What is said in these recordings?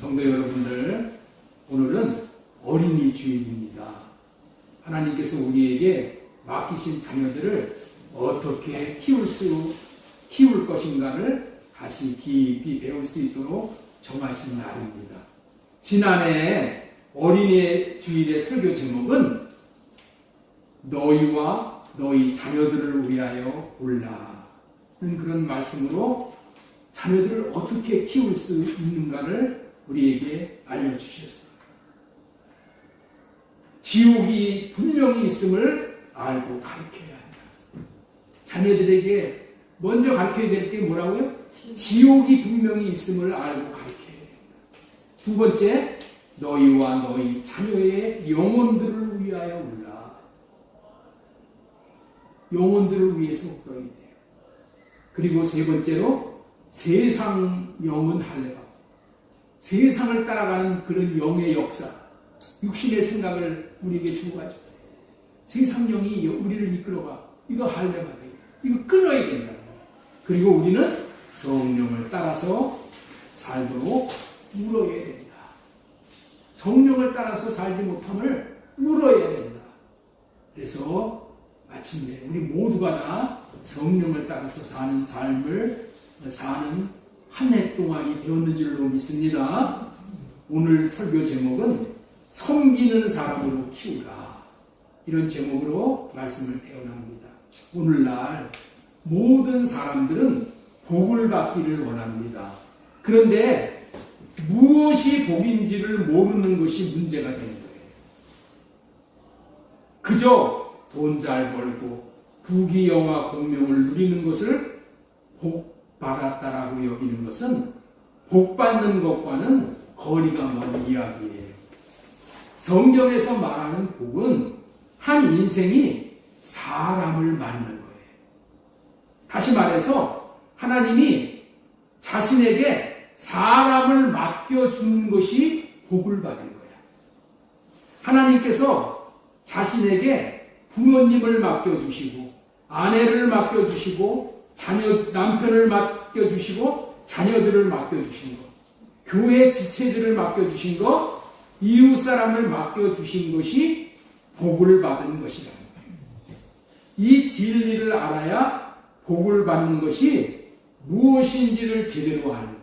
성도 여러분들, 오늘은 어린이 주일입니다. 하나님께서 우리에게 맡기신 자녀들을 어떻게 키울 것인가를 다시 깊이 배울 수 있도록 정하신 날입니다. 지난해 어린이 주일의 설교 제목은 너희와 너희 자녀들을 위하여 골라는 그런 말씀으로 자녀들을 어떻게 키울 수 있는가를 우리에게 알려주셨어요. 지옥이 분명히 있음을 알고 가르쳐야 한다. 자녀들에게 먼저 가르쳐야 될 게 뭐라고요? 지옥이 분명히 있음을 알고 가르쳐야 된다. 두 번째, 너희와 너희 자녀의 영혼들을 위하여 울라. 영혼들을 위해서 울어야 돼요. 그리고 세 번째로, 세상 영은 할례가, 세상을 따라가는 그런 영의 역사, 육신의 생각을 우리에게 주어가지고 세상 영이 우리를 이끌어가. 이거 할례가 돼요. 이거 끊어야 된다. 그리고 우리는 성령을 따라서 살도록 울어야 된다. 성령을 따라서 살지 못함을 울어야 된다. 그래서 마침내 우리 모두가 다 성령을 따라서 사는 삶을 사는 한 해 동안이 되었는 줄로 믿습니다. 오늘 설교 제목은 섬기는 사람으로 키우라. 이런 제목으로 말씀을 태어납니다. 오늘날 모든 사람들은 복을 받기를 원합니다. 그런데 무엇이 복인지를 모르는 것이 문제가 되는 거예요. 그저 돈 잘 벌고 부귀영화 공명을 누리는 것을 복 받았다라고 여기는 것은 복 받는 것과는 거리가 먼 이야기예요. 성경에서 말하는 복은 한 인생이 사람을 맞는 거예요. 다시 말해서 하나님이 자신에게 사람을 맡겨주는 것이 복을 받은 거야. 하나님께서 자신에게 부모님을 맡겨주시고 아내를 맡겨주시고 남편을 맡겨주시고 자녀들을 맡겨주신 것, 교회 지체들을 맡겨주신 것, 이웃 사람을 맡겨주신 것이 복을 받은 것이라는 거예요. 이 진리를 알아야 복을 받는 것이 무엇인지를 제대로 아는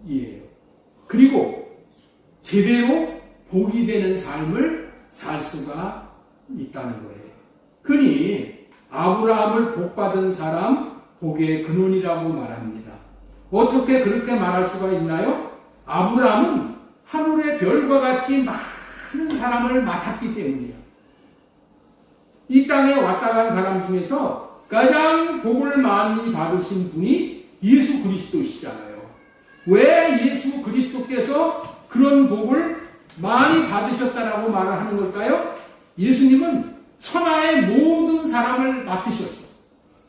것이에요. 그리고 제대로 복이 되는 삶을 살 수가 있다는 거예요. 그러니 아브라함을 복받은 사람 복의 근원이라고 말합니다. 어떻게 그렇게 말할 수가 있나요? 아브라함은 하늘의 별과 같이 많은 사람을 맡았기 때문이에요. 이 땅에 왔다 간 사람 중에서 가장 복을 많이 받으신 분이 예수 그리스도시잖아요. 왜 예수 그리스도께서 그런 복을 많이 받으셨다라고 말을 하는 걸까요? 예수님은 천하의 모든 사람을 맡으셨어.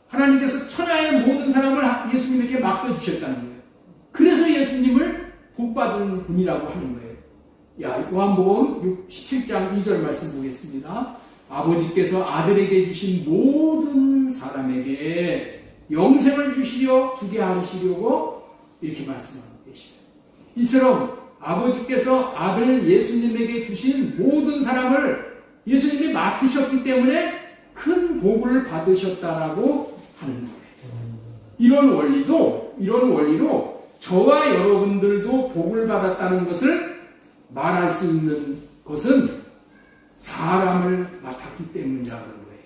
하나님께서 천하의 모든 사람을 예수님에게 맡겨주셨다는 거예요. 그래서 예수님을 복받은 분이라고 하는 거예요. 요한복음 17장 2절 말씀 보겠습니다. 아버지께서 아들에게 주신 모든 사람에게 영생을 주게 하시려고 이렇게 말씀하고 계십니다. 이처럼 아버지께서 아들 예수님에게 주신 모든 사람을 예수님이 맡으셨기 때문에 큰 복을 받으셨다라고 하는 거예요. 이런 원리로 저와 여러분들도 복을 받았다는 것을 말할 수 있는 것은 사람을 맡았기 때문이라는 거예요.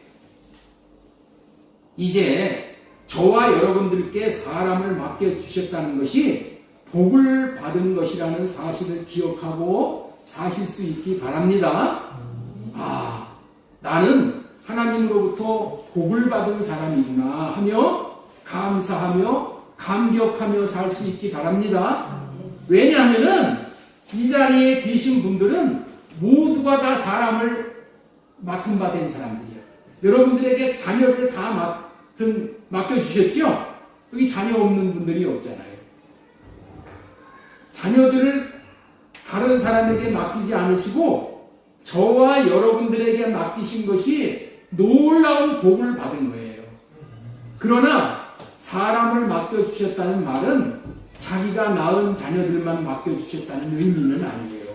이제 저와 여러분들께 사람을 맡겨주셨다는 것이 복을 받은 것이라는 사실을 기억하고 사실 수 있기 바랍니다. 나는 하나님으로부터 복을 받은 사람이구나 하며 감사하며 감격하며 살 수 있기 바랍니다. 왜냐하면은 이 자리에 계신 분들은 모두가 다 사람을 맡은 바 된 사람들이에요. 여러분들에게 자녀를 다 맡겨주셨죠? 여기 자녀 없는 분들이 없잖아요. 자녀들을 다른 사람에게 맡기지 않으시고 저와 여러분들에게 맡기신 것이 놀라운 복을 받은 거예요. 그러나 사람을 맡겨주셨다는 말은 자기가 낳은 자녀들만 맡겨주셨다는 의미는 아니에요.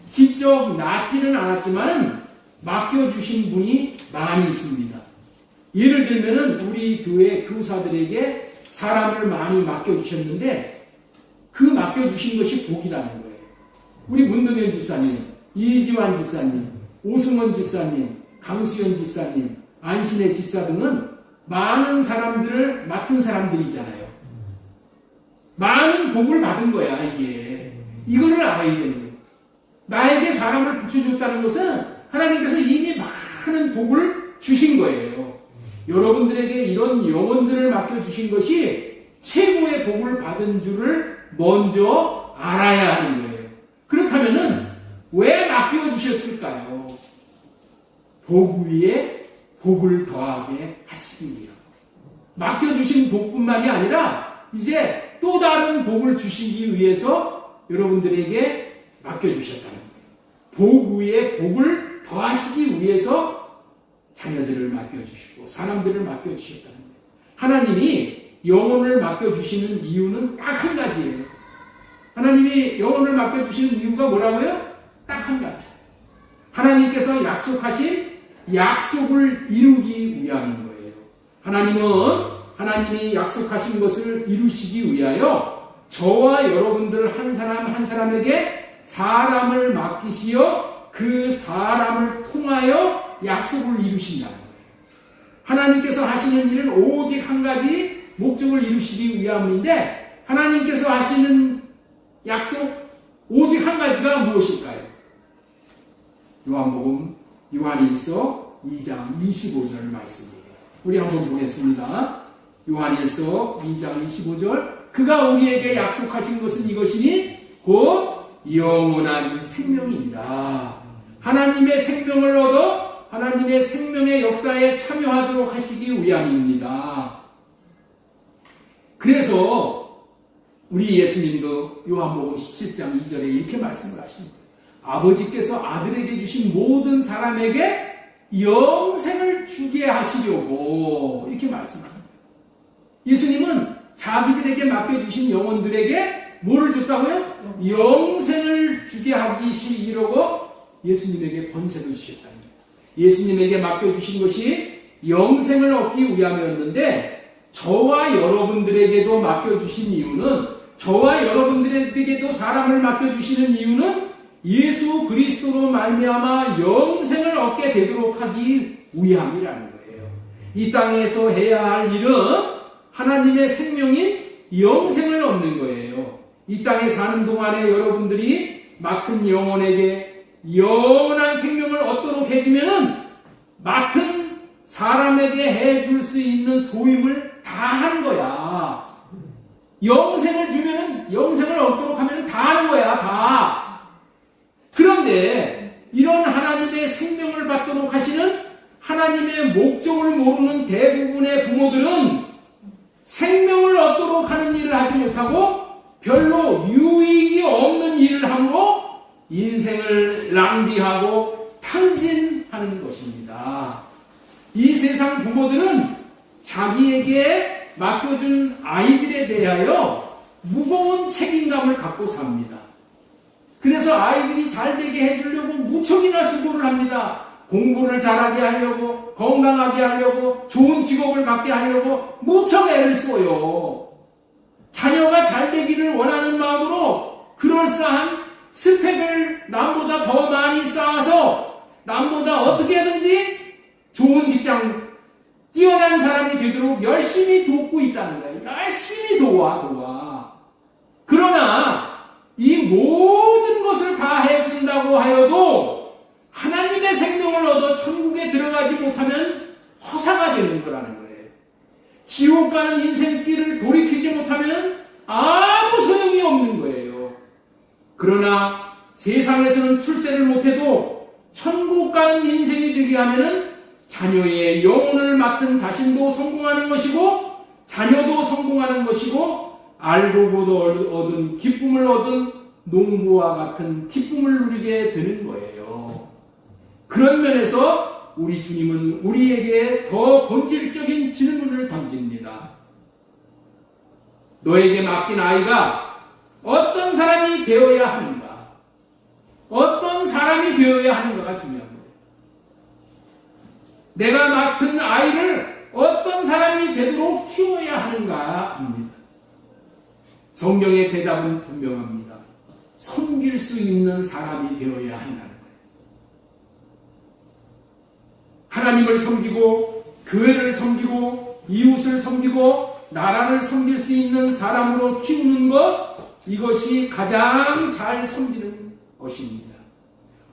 직접 낳지는 않았지만 맡겨주신 분이 많이 있습니다. 예를 들면은 우리 교회 교사들에게 사람을 많이 맡겨주셨는데 그 맡겨주신 것이 복이라는 거예요. 우리 문동현 집사님, 이지환 집사님, 오승원 집사님, 강수현 집사님, 안신혜 집사 등은 많은 사람들을 맡은 사람들이잖아요. 많은 복을 받은 거야, 이게. 이거를 알아야 되는 거예요. 나에게 사람을 붙여줬다는 것은 하나님께서 이미 많은 복을 주신 거예요. 여러분들에게 이런 영혼들을 맡겨주신 것이 최고의 복을 받은 줄을 먼저 알아야 하는 거예요. 그렇다면은 왜 맡겨주셨을까요? 복 위에 복을 더하게 하시기 위하여. 맡겨주신 복뿐만이 아니라 이제 또 다른 복을 주시기 위해서 여러분들에게 맡겨주셨다는 거예요. 복 위에 복을 더하시기 위해서 자녀들을 맡겨주시고 사람들을 맡겨주셨다는 거예요. 하나님이 영혼을 맡겨주시는 이유는 딱 한 가지예요. 하나님이 영혼을 맡겨주시는 이유가 뭐라고요? 딱 한 가지. 하나님께서 약속하신 약속을 이루기 위함인 거예요. 하나님이 약속하신 것을 이루시기 위하여 저와 여러분들 한 사람 한 사람에게 사람을 맡기시어 그 사람을 통하여 약속을 이루신다는 거예요. 하나님께서 하시는 일은 오직 한 가지 목적을 이루시기 위함인데 하나님께서 하시는 약속 오직 한 가지가 무엇일까요? 요한복음 요한일서 2장 25절 말씀입니다. 우리 한번 보겠습니다. 요한일서 2장 25절 그가 우리에게 약속하신 것은 이것이니 곧 영원한 생명이니라. 하나님의 생명을 얻어 하나님의 생명의 역사에 참여하도록 하시기 위함입니다. 그래서 우리 예수님도 요한복음 17장 2절에 이렇게 말씀을 하십니다. 아버지께서 아들에게 주신 모든 사람에게 영생을 주게 하시려고 이렇게 말씀합니다. 예수님은 자기들에게 맡겨주신 영혼들에게 뭐를 줬다고요? 영생을 주게 하시려고 예수님에게 권세를 주셨다는 거예요. 예수님에게 맡겨주신 것이 영생을 얻기 위함이었는데 저와 여러분들에게도 맡겨주신 이유는 저와 여러분들에게도 사람을 맡겨주시는 이유는 예수 그리스도로 말미암아 영생을 얻게 되도록 하기 위함이라는 거예요. 이 땅에서 해야 할 일은 하나님의 생명인 영생을 얻는 거예요. 이 땅에 사는 동안에 여러분들이 맡은 영혼에게 영원한 생명을 얻도록 해주면은 맡은 사람에게 해줄 수 있는 소임을 다 한 거야. 영생을 주면은 영생을 얻도록 하면 다 하는 거야, 다. 그런데 이런 하나님의 생명을 받도록 하시는 하나님의 목적을 모르는 대부분의 부모들은 생명을 얻도록 하는 일을 하지 못하고 별로 유익이 없는 일을 함으로 인생을 낭비하고 탕진하는 것입니다. 이 세상 부모들은 자기에게 맡겨준 아이들에 대하여 무거운 책임감을 갖고 삽니다. 그래서 아이들이 잘 되게 해주려고 무척이나 수고를 합니다. 공부를 잘하게 하려고, 건강하게 하려고, 좋은 직업을 갖게 하려고 무척 애를 써요. 자녀가 잘 되기를 원하는 마음으로 그럴싸한 스펙을 남보다 더 많이 쌓아서 남보다 어떻게든지 좋은 직장, 뛰어난 사람이 되도록 열심히 돕고 있다는 거예요. 열심히 도와. 그러나 이 모든 것을 다 해준다고 하여도 하나님의 생명을 얻어 천국에 들어가지 못하면 허사가 되는 거라는 거예요. 지옥 가는 인생길을 돌이키지 못하면 아무 소용이 없는 거예요. 그러나 세상에서는 출세를 못해도 천국 가는 인생이 되게 하면은 자녀의 영혼을 맡은 자신도 성공하는 것이고 자녀도 성공하는 것이고 알고 보도 얻은 기쁨을 얻은 농부와 같은 기쁨을 누리게 되는 거예요. 그런 면에서 우리 주님은 우리에게 더 본질적인 질문을 던집니다. 너에게 맡긴 아이가 어떤 사람이 되어야 하는가? 어떤 사람이 되어야 하는가가 중요한 거예요. 내가 맡은 아이를 어떤 사람이 되도록 키워야 하는가입니다. 성경의 대답은 분명합니다. 섬길 수 있는 사람이 되어야 한다는 거예요. 하나님을 섬기고 교회를 섬기고 이웃을 섬기고 나라를 섬길 수 있는 사람으로 키우는 것, 이것이 가장 잘 섬기는 것입니다.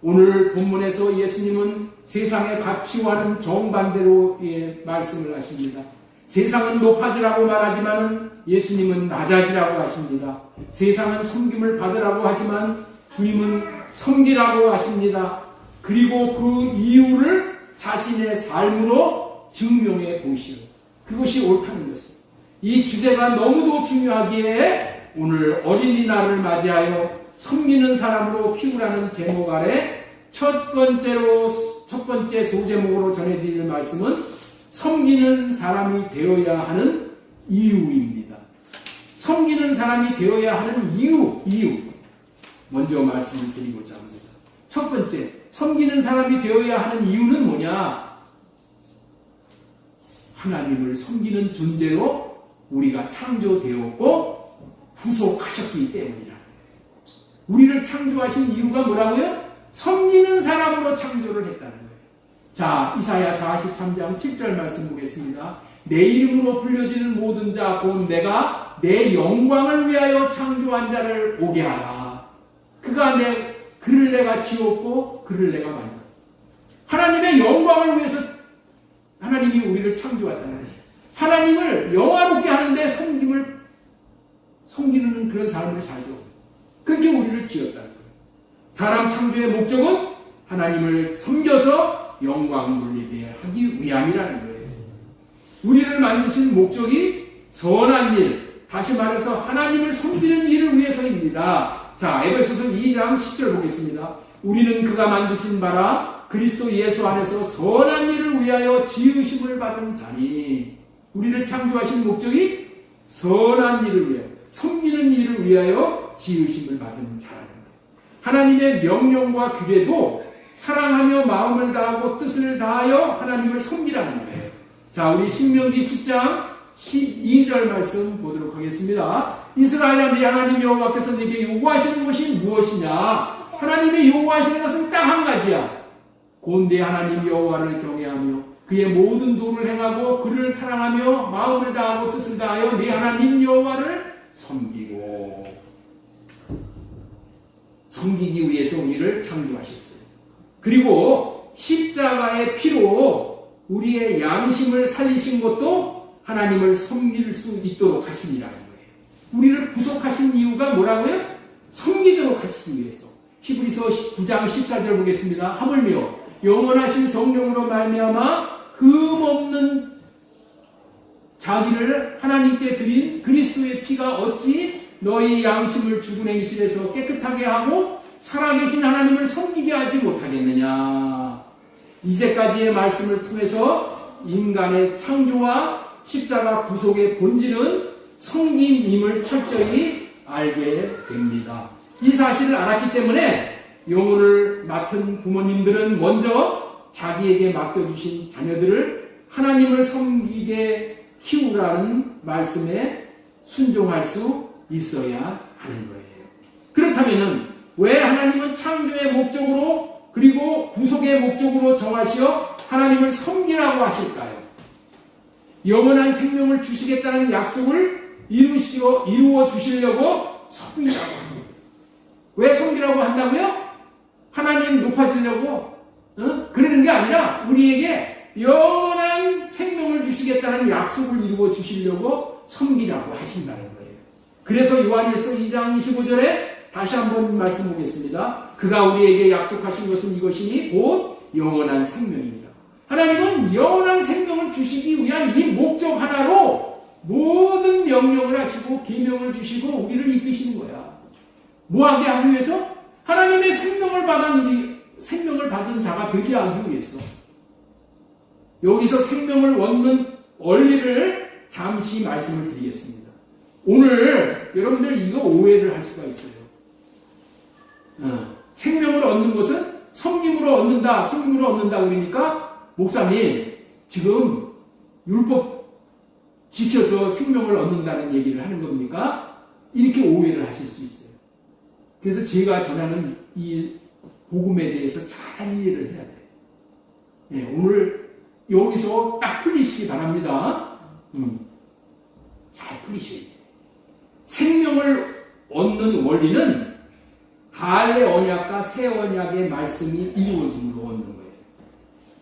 오늘 본문에서 예수님은 세상의 가치와는 정반대로 말씀을 하십니다. 세상은 높아지라고 말하지만 예수님은 낮아지라고 하십니다. 세상은 섬김을 받으라고 하지만 주님은 섬기라고 하십니다. 그리고 그 이유를 자신의 삶으로 증명해 보시오. 그것이 옳다는 것입니다. 이 주제가 너무도 중요하기에 오늘 어린이날을 맞이하여 섬기는 사람으로 키우라는 제목 아래 첫 번째 소제목으로 전해드릴 말씀은 섬기는 사람이 되어야 하는 이유입니다. 섬기는 사람이 되어야 하는 이유. 먼저 말씀을 드리고자 합니다. 첫 번째, 섬기는 사람이 되어야 하는 이유는 뭐냐? 하나님을 섬기는 존재로 우리가 창조되었고 부속하셨기 때문이라. 우리를 창조하신 이유가 뭐라고요? 섬기는 사람으로 창조를 했다는 거예요. 자, 이사야 43장 7절 말씀 보겠습니다. 내 이름으로 불려지는 모든 자 곧 내가 내 영광을 위하여 창조한 자를 오게 하라. 그를 내가 지었고 그를 내가 만들었다. 하나님의 영광을 위해서 하나님이 우리를 창조했다는 거예요. 하나님을 영화롭게 하는데 섬기는 그런 삶을 살죠. 그렇게 우리를 지었다는 거예요. 사람 창조의 목적은 하나님을 섬겨서 영광 돌리게 하기 위함이라는 거예요. 우리를 만드신 목적이 선한 일, 다시 말해서 하나님을 섬기는 일을 위해서입니다. 자, 에베소서 2장 10절 보겠습니다. 우리는 그가 만드신 바라 그리스도 예수 안에서 선한 일을 위하여 지으심을 받은 자니. 우리를 창조하신 목적이 선한 일을 위하여, 섬기는 일을 위하여 지으심을 받은 자라는 거예요. 하나님의 명령과 규례도 사랑하며 마음을 다하고 뜻을 다하여 하나님을 섬기라는 거예요. 자, 우리 신명기 10장 12절 말씀 보도록 하겠습니다. 이스라엘아, 네 하나님 여호와께서 네게 요구하시는 것이 무엇이냐? 하나님이 요구하시는 것은 딱 한 가지야. 곧 네 하나님 여호와를 경외하며 그의 모든 도를 행하고 그를 사랑하며 마음을 다하고 뜻을 다하여 네 하나님 여호와를 섬기기 위해서 우리를 창조하셨어요. 그리고 십자가의 피로 우리의 양심을 살리신 것도 하나님을 섬길 수 있도록 하심이라는 거예요. 우리를 구속하신 이유가 뭐라고요? 섬기도록 하시기 위해서. 히브리서 9장 14절 보겠습니다. 하물며 영원하신 성령으로 말미암아 흠없는 자기를 하나님께 드린 그리스도의 피가 어찌 너희 양심을 죽은 행실에서 깨끗하게 하고 살아계신 하나님을 섬기게 하지 못하겠느냐. 이제까지의 말씀을 통해서 인간의 창조와 십자가 구속의 본질은 섬김임을 철저히 알게 됩니다. 이 사실을 알았기 때문에 영혼을 맡은 부모님들은 먼저 자기에게 맡겨주신 자녀들을 하나님을 섬기게 키우라는 말씀에 순종할 수 있어야 하는 거예요. 그렇다면 왜 하나님은 창조의 목적으로 그리고 구속의 목적으로 정하시어 하나님을 섬기라고 하실까요? 영원한 생명을 주시겠다는 약속을 이루어 주시려고 섬기라고 합니다. 왜 섬기라고 한다고요? 하나님 높아지려고 그러는 게 아니라 우리에게 영원한 생명을 주시겠다는 약속을 이루어 주시려고 섬기라고 하신다는 거예요. 그래서 요한일서 2장 25절에 다시 한번 말씀 보겠습니다. 그가 우리에게 약속하신 것은 이것이니 곧 영원한 생명입니다. 하나님은 영원한 생명을 주시기 위한 이 목적 하나로 모든 명령을 하시고 계명을 주시고 우리를 이끄시는 거야. 뭐하게 하기 위해서? 하나님의 생명을 받은 자가 되게 하기 위해서. 여기서 생명을 얻는 원리를 잠시 말씀을 드리겠습니다. 오늘 여러분들 이거 오해를 할 수가 있어요. 생명을 얻는 것은 성림으로 얻는다, 성림으로 얻는다 그러니까 목사님 지금 율법 지켜서 생명을 얻는다는 얘기를 하는 겁니까? 이렇게 오해를 하실 수 있어요. 그래서 제가 전하는 이 복음에 대해서 잘 이해를 해야 돼요. 네, 오늘 여기서 딱 풀리시기 바랍니다. 잘 풀리셔야 돼요. 생명을 얻는 원리는 할례 언약과 새 언약의 말씀이 이루어짐으로 얻는 거예요.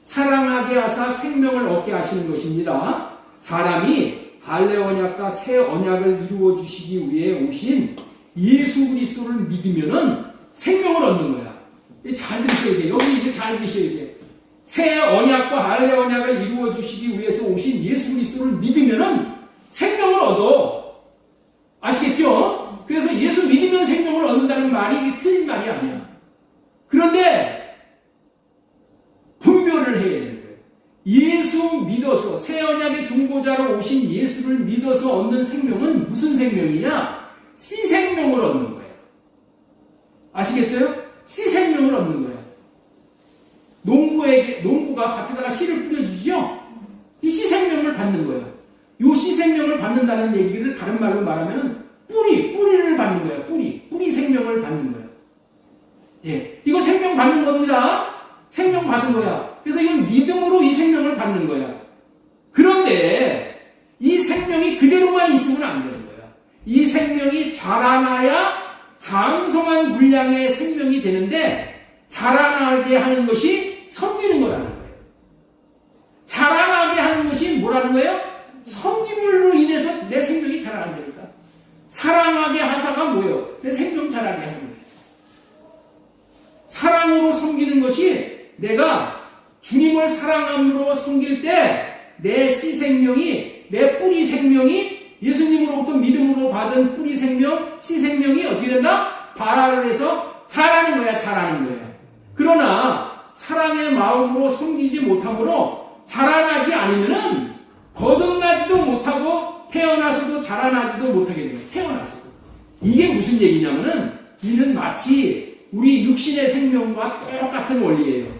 사랑하게 하사 생명을 얻게 하시는 것입니다. 사람이 할례 언약과 새 언약을 이루어 주시기 위해 오신 예수 그리스도를 믿으면은 생명을 얻는 거야. 잘 들으셔야 돼. 여기 이제 잘 들으셔야 돼. 새 언약과 할례 언약을 이루어 주시기 위해서 오신 예수 그리스도를 믿으면은 생명을 얻어. 아시겠죠? 그래서 예수 믿으면 생명을 얻는다는 말이 이게 틀린 말이 아니야. 그런데 분별을 해야 되는 거예요. 예수 믿어서 새 언약의 중보자로 오신 예수를 믿어서 얻는 생명은 무슨 생명이냐? 씨 생명을 얻는 거예요. 아시겠어요? 씨 생명을 얻는 거예요. 농부가 밭에다가 씨를 뿌려주죠? 이 씨 생명을 받는 거예요. 이 씨 생명을 받는다는 얘기를 다른 말로 말하면 뿌리를 받는 거예요. 뿌리 생명을 받는 거예요. 예, 이거 생명 받는 겁니다. 생명 받은 거야. 그래서 이건 믿음으로 이 생명을 받는 거야. 그런데 이 생명이 그대로만 있으면 안 되는 거야. 이 생명이 자라나야 장성한 분량의 생명이 되는데 자라나게 하는 것이 섬기는 거라는 거예요. 자라나게 하는 것이 뭐라는 거예요? 섬김으로 인해서 내 생명이 자라난다니까. 사랑하게 하사가 뭐예요? 내 생명 자라게 하는 거예요. 사랑으로 섬기는 것이 내가 주님을 사랑함으로 섬길 때 내 씨 생명이, 내 뿌리 생명이 예수님으로부터 믿음으로 받은 뿌리 생명, 씨 생명이 어떻게 된다? 발화를 해서 자라는 거야, 자라는 거야. 그러나 사랑의 마음으로 섬기지 못함으로 자라나지 않으면은 거듭나지도 못하고 태어나서도 자라나지도 못하게 돼요. 태어나서도. 이게 무슨 얘기냐면은 이는 마치 우리 육신의 생명과 똑같은 원리예요.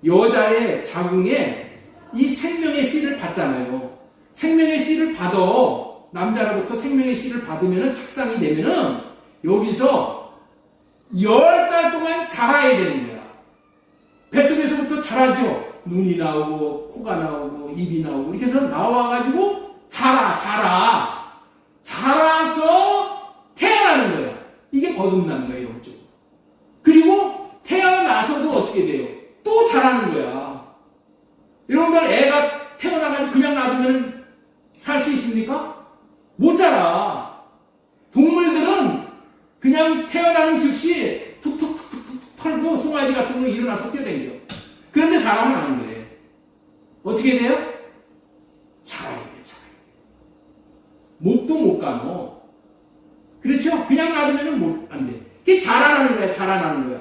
여자의 자궁에 이 생명의 씨를 받잖아요. 생명의 씨를 받아 남자로부터 생명의 씨를 받으면 착상이 되면은 여기서 10달 동안 자라야 되는 거야. 뱃속에서부터 자라죠. 눈이 나오고 코가 나오고 입이 나오고 이렇게 해서 나와가지고 자라서 태어나는 거야. 이게 거듭나는 거예요. 영적. 그리고 태어나서도 어떻게 돼요? 또 자라는 거야. 여러분들 애가 태어나가지고 그냥 놔두면 살 수 있습니까? 못 자라. 동물들은 그냥 태어나는 즉시 툭툭툭툭 털고 송아지 같은 거 일어나서 뛰어다니죠. 그런데 사람은 안 그래. 어떻게 돼요? 자라야 돼. 목도 못 가노. 그렇죠? 그냥 놔두면 안 돼. 그게 자라나는 거야. 자라나는 거야.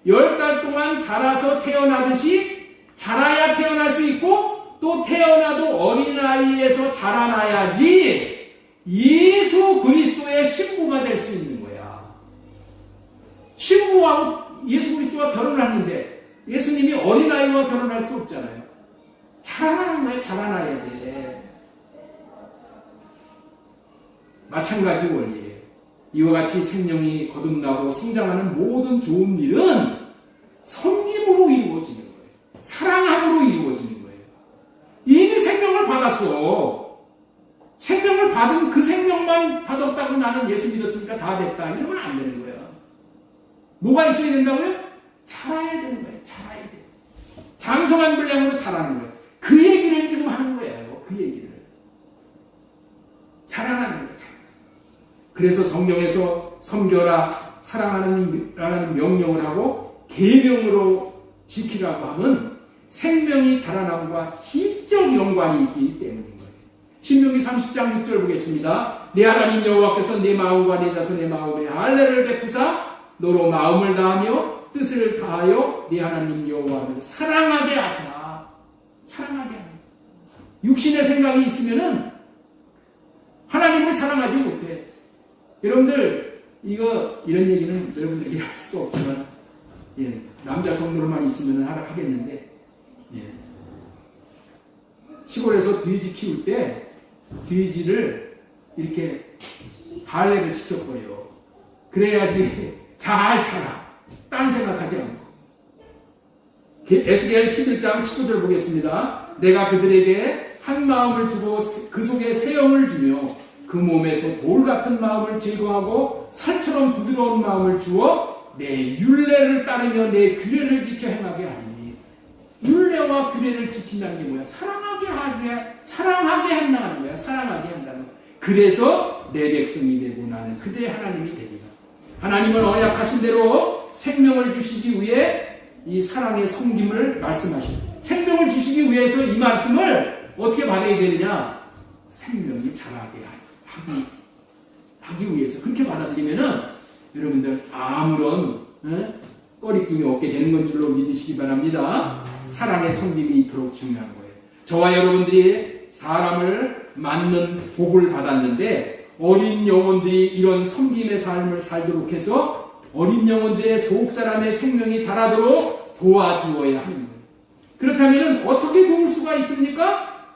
10달 동안 자라서 태어나듯이 자라야 태어날 수 있고 또 태어나도 어린아이에서 자라나야지 예수 그리스도의 신부가 될 수 있는 거야. 신부하고 예수 그리스도가 결혼을 하는데 예수님이 어린아이와 결혼할 수 없잖아요. 자라나는 거야. 자라나야 돼. 마찬가지 원리예요. 이와 같이 생명이 거듭나고 성장하는 모든 좋은 일은 섬김으로 이루어지는 거예요. 사랑함으로 이루어지는 거예요. 이미 생명을 받았어. 생명을 받은 그 생명만 받았다고 나는 예수 믿었으니까 다 됐다. 이러면 안 되는 거야. 뭐가 있어야 된다고요? 자라야 되는 거예요. 자라야 돼. 장성한 분량으로 자라는 거예요. 그 얘기를 지금 하는 거예요. 그 얘기를. 자라나는 거예요. 그래서 성경에서 섬겨라, 사랑하라는 명령을 하고 계명으로 지키라고 하면 생명이 자라남과 지적 연관이 있기 때문인 거예요. 신명기 30장 6절 보겠습니다. 내 하나님 여호와께서 내 마음과 내 자손의 마음에 할례를 베푸사 너로 마음을 다하며 뜻을 다하여 내 하나님 여호와를 사랑하게 하사. 사랑하게 하라. 육신의 생각이 있으면은 하나님을 사랑하지 못해. 여러분들 이런 얘기는 여러분들에게 할 수도 없지만 남자 성도로만 있으면 하겠는데 시골에서 돼지 키울 때 돼지를 이렇게 할례를 시켜버려요. 그래야지 잘 자라. 딴 생각하지 않고. 에스겔 11장 19절 보겠습니다. 내가 그들에게 한 마음을 주고 그 속에 새 영을 주며 그 몸에서 돌 같은 마음을 제거하고 살처럼 부드러운 마음을 주어 내 율례를 따르며 내 규례를 지켜 행하게 하리니. 율례와 규례를 지킨다는 게 뭐야? 사랑하게 한다는 거야. 사랑하게 한다는 거야. 그래서 내 백성이 되고 나는 그들의 하나님이 되리라. 하나님은 언약하신 대로 생명을 주시기 위해 이 사랑의 섬김을 말씀하십니다. 생명을 주시기 위해서 이 말씀을 어떻게 받아야 되느냐? 생명이 자라게 하기 위해서 그렇게 받아들이면은 여러분들 아무런 꺼리낌이 없게 되는 건 줄로 믿으시기 바랍니다. 사랑의 섬김이 이토록 중요한 거예요. 저와 여러분들이 사람을 맞는 복을 받았는데 어린 영혼들이 이런 섬김의 삶을 살도록 해서 어린 영혼들의 속사람의 생명이 자라도록 도와주어야 하는 거예요. 그렇다면 어떻게 도울 수가 있습니까?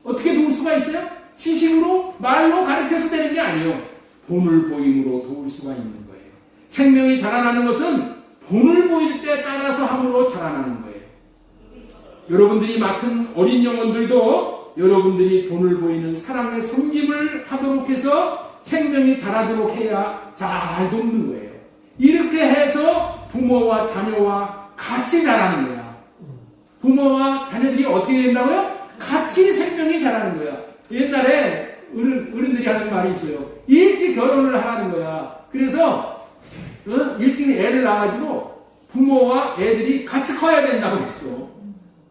어떻게 도울 수가 있어요? 지식으로 말로 가르쳐서 되는 게 아니에요. 본을 보임으로 도울 수가 있는 거예요. 생명이 자라나는 것은 본을 보일 때 따라서 함으로 자라나는 거예요. 여러분들이 맡은 어린 영혼들도 여러분들이 본을 보이는 사랑의 섬김을 하도록 해서 생명이 자라도록 해야 잘 돕는 거예요. 이렇게 해서 부모와 자녀와 같이 자라는 거야. 부모와 자녀들이 어떻게 된다고요? 같이 생명이 자라는 거야. 옛날에 어른들이 하는 말이 있어요. 일찍 결혼을 하라는 거야. 그래서 일찍 애를 낳아가지고 부모와 애들이 같이 커야 된다고 했어.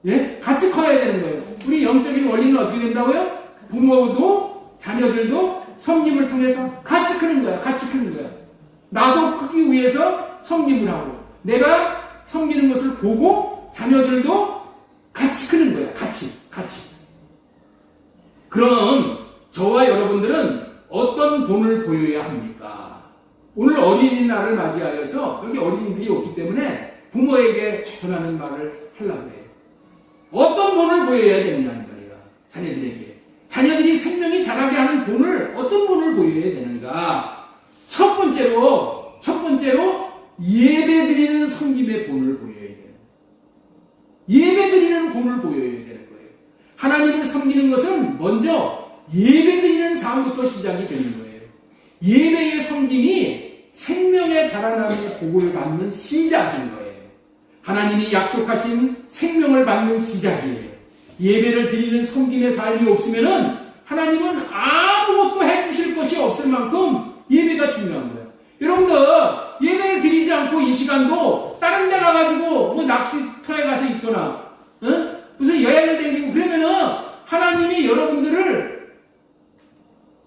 예? 같이 커야 되는 거예요. 우리 영적인 원리는 어떻게 된다고요? 부모도 자녀들도 섬김을 통해서 같이 크는 거야. 같이 크는 거야. 나도 크기 위해서 섬김을 하고 내가 섬기는 것을 보고 자녀들도 같이 크는 거야. 같이. 그럼 저와 여러분들은 어떤 본을 보여야 합니까? 오늘 어린이날을 맞이하여서 여기 어린이들이 없기 때문에 부모에게 전하는 말을 하려고 해요. 어떤 본을 보여야 되느냐는 말이야. 자녀들에게. 자녀들이 생명이 자라게 하는 본을 어떤 본을 보여야 되는가? 첫 번째로 예배드리는 섬김의 본을 보여야 돼요. 예배드리는 본을 보여야 되는 거예요. 하나님을 섬기는 것은 먼저 예배드리는 삶부터 시작이 되는 거예요. 예배의 섬김이 생명의 자라남의 복을 받는 시작인 거예요. 하나님이 약속하신 생명을 받는 시작이에요. 예배를 드리는 섬김의 삶이 없으면은 하나님은 아무것도 해주실 것이 없을 만큼 예배가 중요한 거예요. 여러분들 예배를 드리지 않고 이 시간도 다른 데 가가지고 뭐 낚시터에 가서 있거나 무슨 여행을 다니고 그러면은 하나님이 여러분들을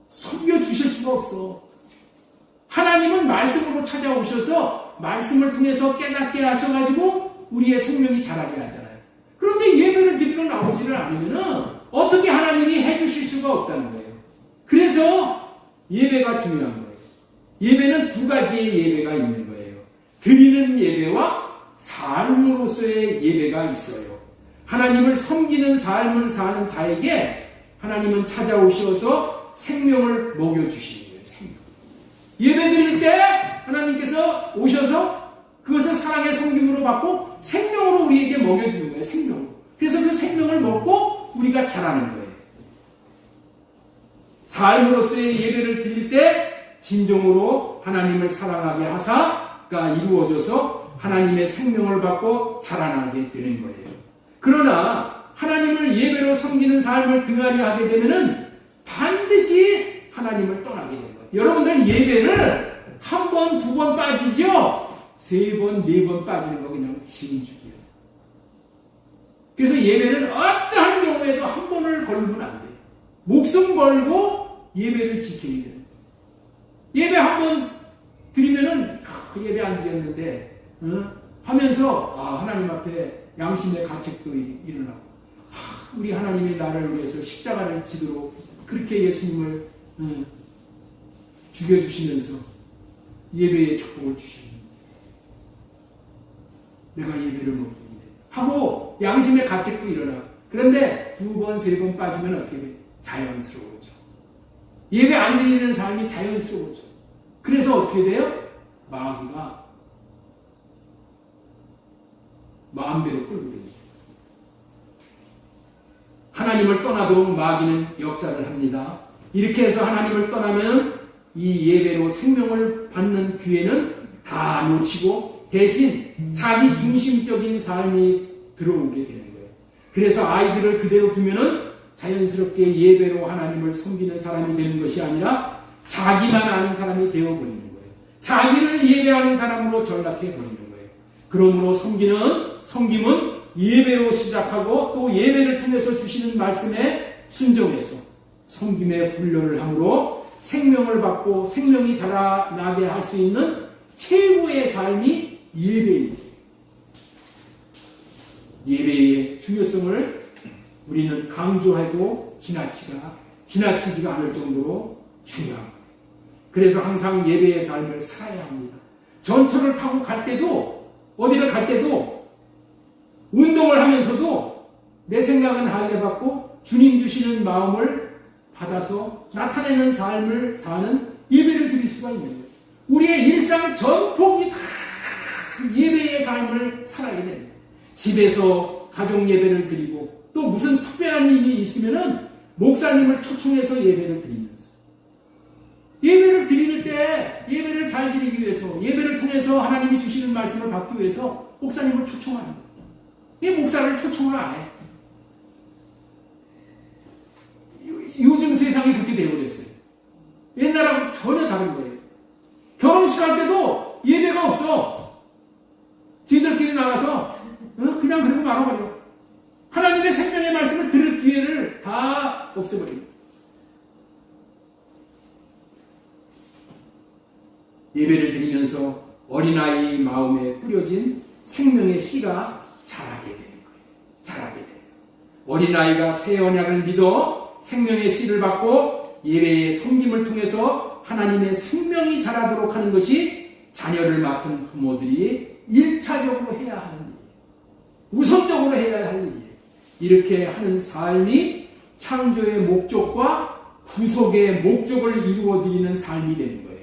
섬겨주실 수가 없어. 하나님은 말씀으로 찾아오셔서 말씀을 통해서 깨닫게 하셔가지고 우리의 생명이 자라게 하잖아요. 그런데 예배를 드리러 나오지를 않으면은 어떻게 하나님이 해주실 수가 없다는 거예요. 그래서 예배가 중요한 거예요. 예배는 두 가지의 예배가 있는 거예요. 드리는 예배와 삶으로서의 예배가 있어요. 하나님을 섬기는 삶을 사는 자에게 하나님은 찾아오셔서 생명을 먹여주시는 거예요. 생명. 예배 드릴 때 하나님께서 오셔서 그것을 사랑의 섬김으로 받고 생명으로 우리에게 먹여주는 거예요. 생명으로. 그래서 그 생명을 먹고 우리가 자라는 거예요. 삶으로서의 예배를 드릴 때 진정으로 하나님을 사랑하게 하사가 이루어져서 하나님의 생명을 받고 자라나게 되는 거예요. 그러나 하나님을 예배로 섬기는 삶을 등한히 하게 되면은 반드시 하나님을 떠나게 되는 거예요. 여러분들 예배를 한 번, 두 번 빠지죠? 세 번, 네 번 빠지는 거 그냥 신죽이에요. 그래서 예배는 어떠한 경우에도 한 번을 걸면 안 돼요. 목숨 걸고 예배를 지켜야 돼요. 예배 한 번 드리면은 예배 안 드렸는데 하면서 하나님 앞에 양심의 가책도 일어나고 우리 하나님이 나를 위해서 십자가를 지도록 그렇게 예수님을 죽여주시면서 예배의 축복을 주시는 내가 예배를 먹기 하고 양심의 가책도 일어나. 그런데 두 번, 세 번 빠지면 어떻게 돼? 자연스러워져. 예배 안 드리는 삶이 자연스러워져. 그래서 어떻게 돼요? 마귀가 마음대로 끌고 다닙니다. 하나님을 떠나도 마귀는 역사를 합니다. 이렇게 해서 하나님을 떠나면 이 예배로 생명을 받는 기회는 다 놓치고 대신 자기 중심적인 삶이 들어오게 되는 거예요. 그래서 아이들을 그대로 두면은 자연스럽게 예배로 하나님을 섬기는 사람이 되는 것이 아니라 자기만 아는 사람이 되어버리는 거예요. 자기를 예배하는 사람으로 전락해버리는 거예요. 그러므로 섬김은 예배로 시작하고 또 예배를 통해서 주시는 말씀에 순종해서 섬김의 훈련을 함으로 생명을 받고 생명이 자라나게 할 수 있는 최고의 삶이 예배입니다. 예배의 중요성을 우리는 강조해도 지나치지가 않을 정도로 중요합니다. 그래서 항상 예배의 삶을 살아야 합니다. 전철을 타고 갈 때도 어디를 갈 때도 운동을 하면서도 내 생각은 할례받고 주님 주시는 마음을 받아서 나타내는 삶을 사는 예배를 드릴 수가 있는 거예요. 우리의 일상 전폭이 다 예배의 삶을 살아야 됩니다. 집에서 가족 예배를 드리고 또 무슨 특별한 일이 있으면은 목사님을 초청해서 예배를 드리면서 예배를 드릴 때 예배를 잘 드리기 위해서 예배를 통해서 하나님이 주시는 말씀을 받기 위해서 목사님을 초청하는 거예요. 이 목사를 초청을 안 해. 요즘 세상이 그렇게 되어버렸어요. 옛날하고 전혀 다른 거예요. 결혼식 할 때도 예배가 없어. 지들끼리 나가서 그냥 그러고 말아버려. 하나님의 생명의 말씀을 들을 기회를 다 없애버립니다. 예배를 드리면서 어린아이 마음에 뿌려진 생명의 씨가 자라게 되는 거예요. 자라게 돼요. 어린아이가 새 언약을 믿어 생명의 씨를 받고 예배의 섬김을 통해서 하나님의 생명이 자라도록 하는 것이 자녀를 맡은 부모들이 1차적으로 해야 하는 일이에요. 우선적으로 해야 할 일이에요. 이렇게 하는 삶이 창조의 목적과 구속의 목적을 이루어드리는 삶이 되는 거예요.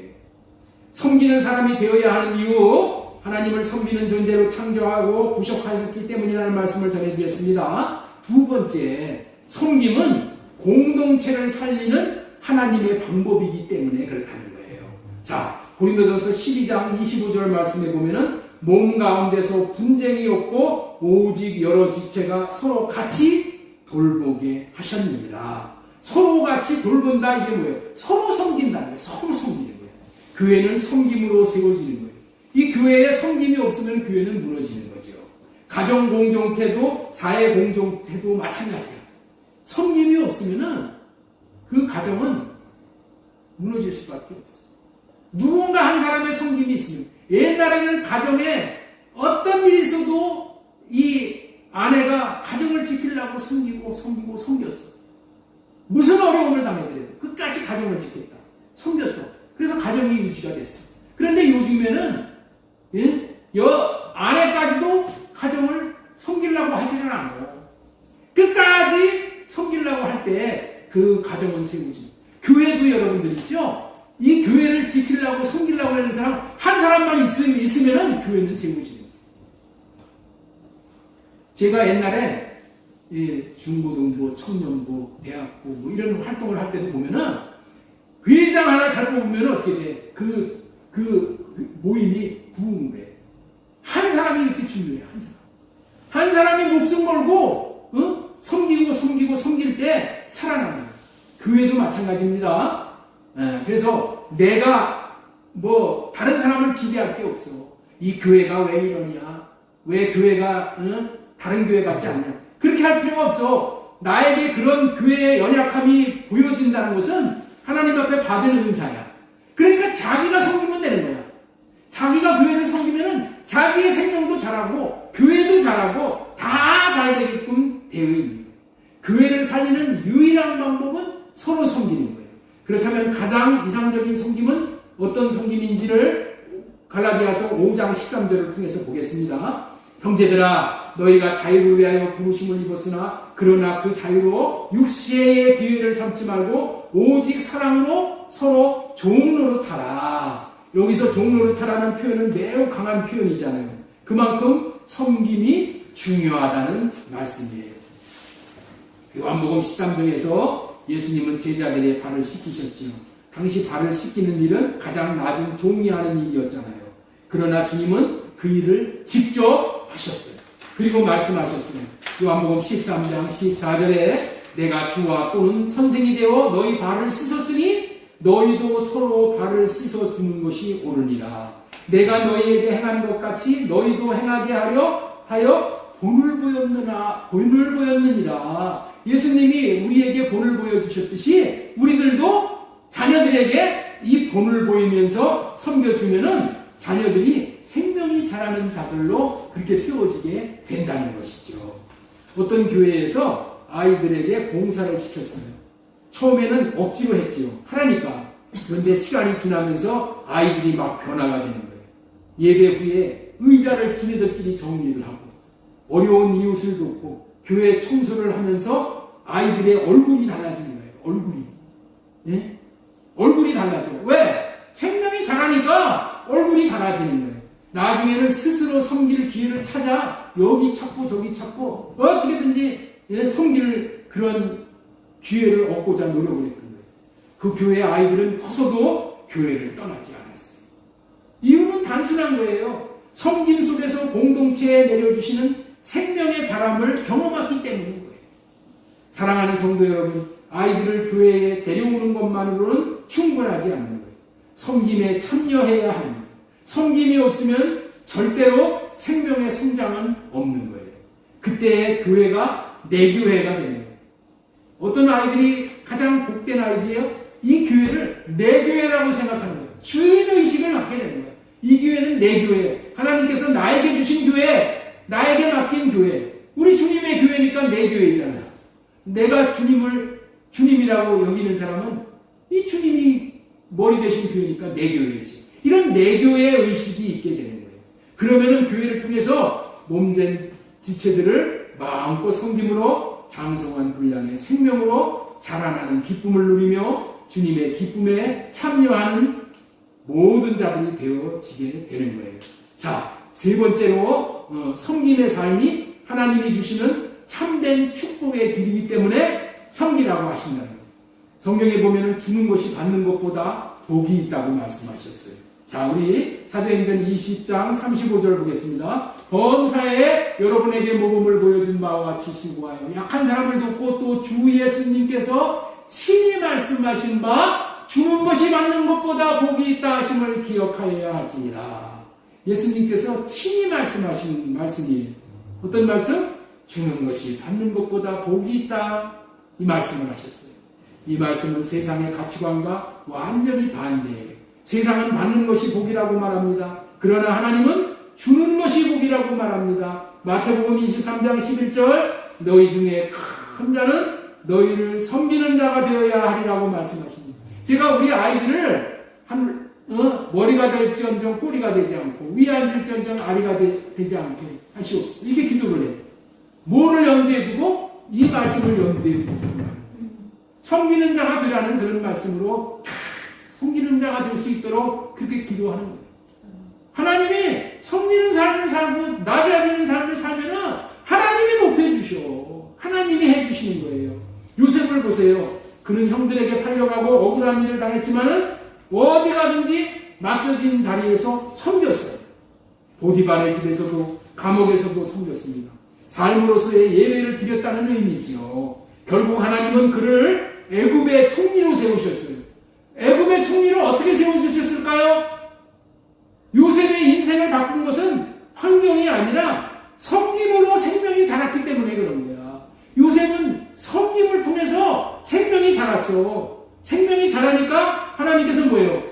섬기는 사람이 되어야 하는 이유, 하나님을 섬기는 존재로 창조하고 구속하셨기 때문이라는 말씀을 전해드렸습니다. 두 번째, 섬김은 공동체를 살리는 하나님의 방법이기 때문에 그렇다는 거예요. 자, 고린도전서 12장 25절 말씀에 보면은 몸 가운데서 분쟁이 없고 오직 여러 지체가 서로 같이 돌보게 하셨느니라. 서로 같이 돌본다 이게 뭐예요? 서로 섬긴다는 거예요. 서로 섬기는 거예요. 교회는 섬김으로 세워지는 거예요. 이 교회에 섬김이 없으면 교회는 무너지는 거죠. 가정 공동체도 사회 공동체도 마찬가지야. 섬김이 없으면은 그 가정은 무너질 수밖에 없어요. 누군가 한 사람의 섬김이 있으면, 옛날에는 가정에 어떤 일이 있어도 이 아내가 가정을 지키려고 섬겼어. 무슨 어려움을 당해더라도 끝까지 가정을 지켰다. 섬겼어. 그래서 가정이 유지가 됐어. 그런데 요즘에는 아내까지도 가정을 섬기려고 하지는 않아요. 끝까지 섬기려고 할 때 그 가정은 세우지. 교회도 여러분들 있죠? 이 교회를 지키려고 섬기려고 하는 사람 한 사람만 있으면은 교회는 세우지. 제가 옛날에 중고등부, 청년부, 대학부 뭐 이런 활동을 할 때도 보면은 회장 하나 잘 뽑으면 어떻게 돼? 그 모임이 부흥을 해. 한 사람이 이렇게 중요해. 한 사람이 목숨 걸고 섬길 때 살아나는 거예요. 교회도 마찬가지입니다. 그래서 내가 다른 사람을 기대할 게 없어. 이 교회가 왜 이러냐? 왜 교회가 다른 교회 같지 않냐? 그렇게 할 필요가 없어. 나에게 그런 교회의 연약함이 보여진다는 것은 하나님 앞에 받은 은사야. 그러니까 자기가 섬기면 되는 거야. 자기가 교회를 섬기면은 자기의 생명도 잘하고 교회도 잘하고 다 잘 되게끔 되어 있는 거예요. 교회를 살리는 유일한 방법은 서로 섬기는 거예요. 그렇다면 가장 이상적인 섬김은 어떤 섬김인지를 갈라디아서 5장 13절을 통해서 보겠습니다. 형제들아 너희가 자유를 위하여 부르심을 입었으나 그러나 그 자유로 육체의 기회를 삼지 말고 오직 사랑으로 서로 종노릇하라. 여기서 종노릇하라는 표현은 매우 강한 표현이잖아요. 그만큼 섬김이 중요하다는 말씀이에요. 요한복음 13장에서 예수님은 제자들의 발을 씻기셨지요. 당시 발을 씻기는 일은 가장 낮은 종이 하는 일이었잖아요. 그러나 주님은 그 일을 직접 하셨어요. 그리고 말씀하셨어요. 요한복음 13장 14절에 내가 주와 또는 선생이 되어 너희 발을 씻었으니 너희도 서로 발을 씻어주는 것이 옳으니라. 내가 너희에게 행한 것 같이 너희도 행하게 하여 본을 보였느니라. 예수님이 우리에게 본을 보여주셨듯이 우리들도 자녀들에게 이 본을 보이면서 섬겨주면은 자녀들이 생명이 자라는 자들로 그렇게 세워지게 된다는 것이죠. 어떤 교회에서 아이들에게 봉사를 시켰어요. 처음에는 억지로 했지요. 하라니까. 그런데 시간이 지나면서 아이들이 막 변화가 되는 거예요. 예배 후에 의자를 지네들끼리 정리를 하고 어려운 이웃을 돕고 교회 청소를 하면서 아이들의 얼굴이 달라지는 거예요. 얼굴이. 예? 얼굴이 달라져요. 왜? 생명이 자라니까 얼굴이 달라지는 거예요. 나중에는 스스로 섬길 기회를 찾아 여기 찾고 저기 찾고 어떻게든지 섬길 그런 기회를 얻고자 노력을 했던 거예요. 그 교회 아이들은 커서도 교회를 떠나지 않았어요. 이유는 단순한 거예요. 섬김 속에서 공동체에 내려주시는 생명의 자람을 경험했기 때문인 거예요. 사랑하는 성도 여러분, 아이들을 교회에 데려오는 것만으로는 충분하지 않는 거예요. 섬김에 참여해야 하는 거예요. 섬김이 없으면 절대로 생명의 성장은 없는 거예요. 그때 교회가 내 교회가 되는 거예요. 어떤 아이들이 가장 복된 아이들이에요? 이 교회를 내 교회라고 생각하는 거예요. 주인의식을 갖게 되는 거예요. 이 교회는 내 교회. 하나님께서 나에게 주신 교회, 나에게 맡긴 교회. 우리 주님의 교회니까 내 교회잖아요. 내가 주님이라고 여기는 사람은 이 주님이 머리 되신 교회니까 내 교회지. 이런 내 교회의 의식이 있게 되는 거예요. 그러면은 교회를 통해서 몸된 지체들을 마음껏 섬김으로 장성한 분량의 생명으로 자라나는 기쁨을 누리며 주님의 기쁨에 참여하는 모든 자들이 되어지게 되는 거예요. 자, 세 번째로 섬김의 삶이 하나님이 주시는 참된 축복의 길이기 때문에 섬기라고 하신다는 거예요. 성경에 보면은 주는 것이 받는 것보다 복이 있다고 말씀하셨어요. 자, 우리 사도행전 20장 35절 보겠습니다. 범사에 여러분에게 모범을 보여준 바와 같이 수고하여 약한 사람을 돕고 또 주 예수님께서 친히 말씀하신 바 주는 것이 받는 것보다 복이 있다 하심을 기억하여야 할지니라. 예수님께서 친히 말씀하신 말씀이에요. 어떤 말씀? 주는 것이 받는 것보다 복이 있다. 이 말씀을 하셨어요. 이 말씀은 세상의 가치관과 완전히 반대예요. 세상은 받는 것이 복이라고 말합니다. 그러나 하나님은 주는 것이 복이라고 말합니다. 마태복음 23장 11절 너희 중에 큰 자는 너희를 섬기는 자가 되어야 하리라고 말씀하십니다. 제가 우리 아이들을 머리가 될지언정 꼬리가 되지 않고 위에 앉을지언정 아리가 되지 않게 하시옵소서. 이렇게 기도를 해요. 뭐를 염두에 두고? 이 말씀을 염두에 두고 섬기는 자가 되라는 그런 말씀으로 섬기는 자가 될 수 있도록 그렇게 기도하는 거예요. 하나님이 섬기는 삶을 살고 낮아지는 삶을 살면은 하나님이 높여주셔. 하나님이 해주시는 거예요. 요셉을 보세요. 그는 형들에게 팔려가고 억울한 일을 당했지만은 어디 가든지 맡겨진 자리에서 섬겼어요. 보디발의 집에서도 감옥에서도 섬겼습니다. 삶으로서의 예배를 드렸다는 의미지요. 결국 하나님은 그를 애굽의 총리로 세우셨어요. 애굽의 총리를 어떻게 세워주셨을까요? 요셉의 인생을 바꾼 것은 환경이 아니라 섬김으로 생명이 자랐기 때문에 그런 거야. 요셉은 섬김을 통해서 생명이 자랐어. 생명이 자라니까 하나님께서 뭐예요?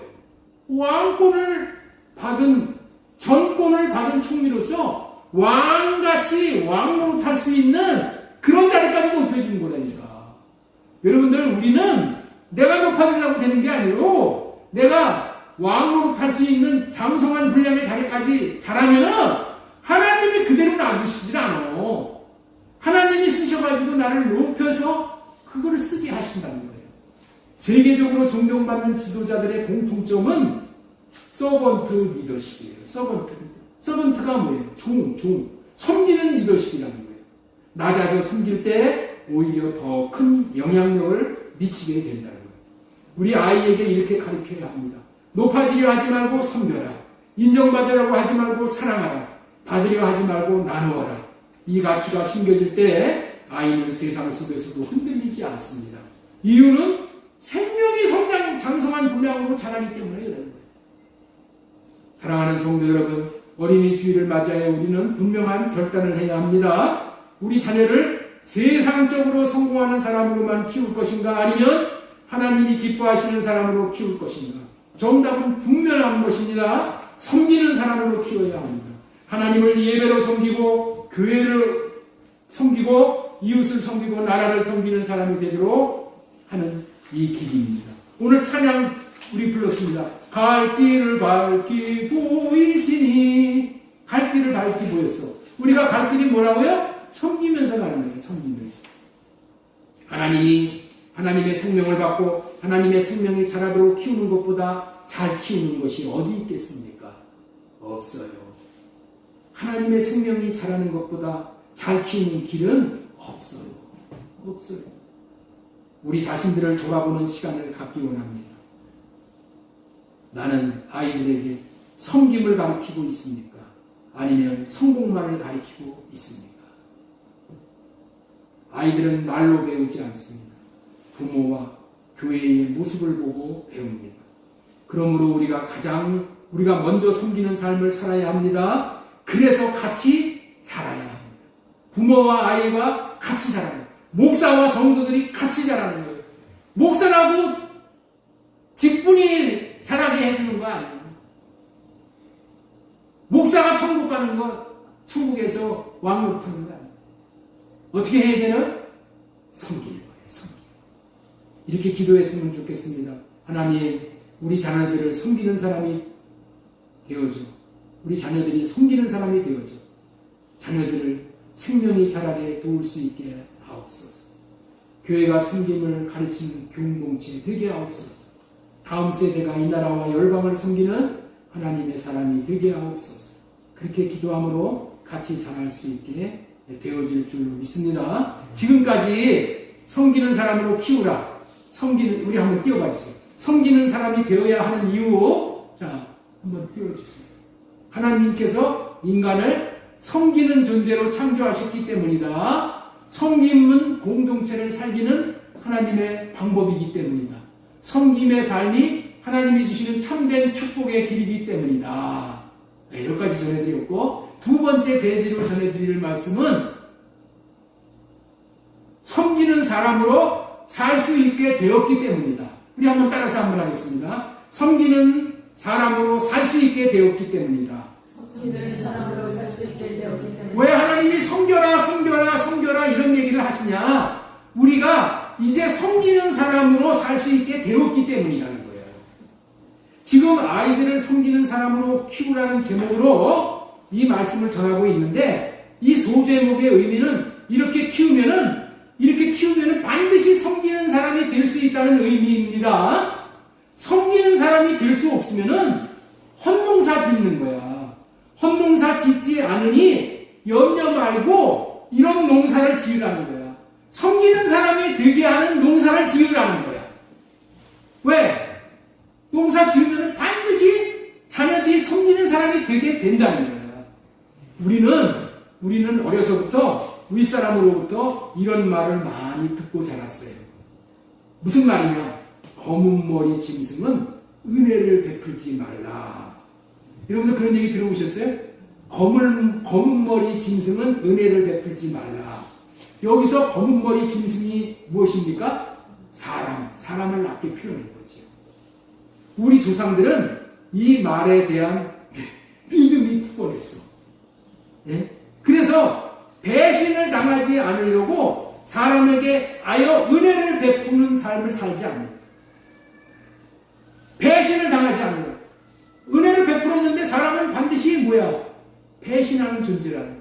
전권을 받은 총리로서 왕같이 왕노릇할 수 있는 그런 자리까지 높여주는 거라니까. 여러분들, 우리는 내가 높아지려고 되는 게 아니고 내가 왕으로 탈 수 있는 장성한 분량의 자리까지 자라면은 하나님이 그대로 놔두시질 않아. 하나님이 쓰셔가지고 나를 높여서 그거를 쓰게 하신다는 거예요. 세계적으로 존경받는 지도자들의 공통점은 서번트 리더십이에요. 서번트가 뭐예요? 종. 섬기는 리더십이라는 거예요. 낮아져 섬길 때 오히려 더 큰 영향력을 미치게 된다는 거예요. 우리 아이에게 이렇게 가르쳐야 합니다. 높아지려 하지 말고 섬겨라. 인정받으려고 하지 말고 사랑하라. 받으려 하지 말고 나누어라. 이 가치가 심겨질 때 아이는 세상 속에서도 흔들리지 않습니다. 이유는 생명이 장성한 분량으로 자라기 때문에 그런 거예요. 사랑하는 성도 여러분, 어린이 주일을 맞이하여 우리는 분명한 결단을 해야 합니다. 우리 자녀를 세상적으로 성공하는 사람으로만 키울 것인가, 아니면 하나님이 기뻐하시는 사람으로 키울 것인가. 정답은 분명한 것입니다. 섬기는 사람으로 키워야 합니다. 하나님을 예배로 섬기고 교회를 섬기고 이웃을 섬기고 나라를 섬기는 사람이 되도록 하는 이 길입니다. 오늘 찬양 우리 불렀습니다. 갈 길을 밝히 보이시니. 갈 길을 밝히 보였어. 우리가 갈 길이 뭐라고요? 섬기면서 가는 거예요. 섬기면서. 하나님의 생명을 받고 하나님의 생명이 자라도록 키우는 것보다 잘 키우는 것이 어디 있겠습니까? 없어요. 하나님의 생명이 자라는 것보다 잘 키우는 길은 없어요. 우리 자신들을 돌아보는 시간을 갖기 원합니다. 나는 아이들에게 섬김을 가르치고 있습니까? 아니면 성공만을 가르치고 있습니까? 아이들은 말로 배우지 않습니다. 부모와 교회의 모습을 보고 배웁니다. 그러므로 우리가 먼저 섬기는 삶을 살아야 합니다. 그래서 같이 자라야 합니다. 부모와 아이와 같이 자라는 거예요. 목사와 성도들이 같이 자라는 거예요. 목사라고 직분이 자라게 해주는 거 아니에요. 목사가 천국 가는 거, 천국에서 왕으로 타는 거 아니에요. 어떻게 해야 되나? 섬기는 거예요. 이렇게 기도했으면 좋겠습니다. 하나님, 우리 자녀들을 섬기는 사람이 되어줘. 우리 자녀들이 섬기는 사람이 되어줘. 자녀들을 생명이 자라게 도울 수 있게 하옵소서. 교회가 섬김을 가르치는 공동체 되게 하옵소서. 다음 세대가 이 나라와 열방을 섬기는 하나님의 사람이 되게 하옵소서. 그렇게 기도함으로 같이 자랄 수 있게 되어질 줄 믿습니다. 지금까지 섬기는 사람으로 키우라. 우리 한번 띄워봐 주세요. 섬기는 사람이 되어야 하는 이유. 자, 한번 띄워주세요. 하나님께서 인간을 섬기는 존재로 창조하셨기 때문이다. 섬김은 공동체를 살기는 하나님의 방법이기 때문이다. 섬김의 삶이 하나님이 주시는 참된 축복의 길이기 때문이다. 네, 여기까지 전해드렸고, 두 번째 대지로 전해드릴 말씀은 섬기는 사람으로 살 수 있게 되었기 때문이다. 우리 한번 따라서 한번 하겠습니다. 섬기는 사람으로 살 수 있게 되었기 때문이다. 왜 하나님이 섬겨라 이런 얘기를 하시냐? 우리가 이제 섬기는 사람으로 살 수 있게 되었기 때문이라는 거예요. 지금 아이들을 섬기는 사람으로 키우라는 제목으로 이 말씀을 전하고 있는데, 이 소제목의 의미는 이렇게 키우면은 반드시 섬기는 사람이 될 수 있다는 의미입니다. 섬기는 사람이 될 수 없으면은 헛농사 짓는 거야. 헛농사 짓지 않으니 염려 말고 이런 농사를 지으라는 거야. 섬기는 사람이 되게 하는 농사를 지으라는 거야. 왜? 농사 지으면 반드시 자녀들이 섬기는 사람이 되게 된다는 거야. 우리는 어려서부터 윗사람으로부터 이런 말을 많이 듣고 자랐어요. 무슨 말이냐? 검은 머리 짐승은 은혜를 베풀지 말라. 여러분들 그런 얘기 들어보셨어요? 검은 머리 짐승은 은혜를 베풀지 말라. 여기서 검은 머리 짐승이 무엇입니까? 사람을 낮게 표현한 거죠. 우리 조상들은 이 말에 대한 믿음이 특권했어. 예? 그래서 배신을 당하지 않으려고 사람에게 아여 은혜를 베푸는 삶을 살지 않는다. 배신을 당하지 않는 거예요. 은혜를 베풀었는데 사람은 반드시 뭐야? 배신하는 존재라는 거예요.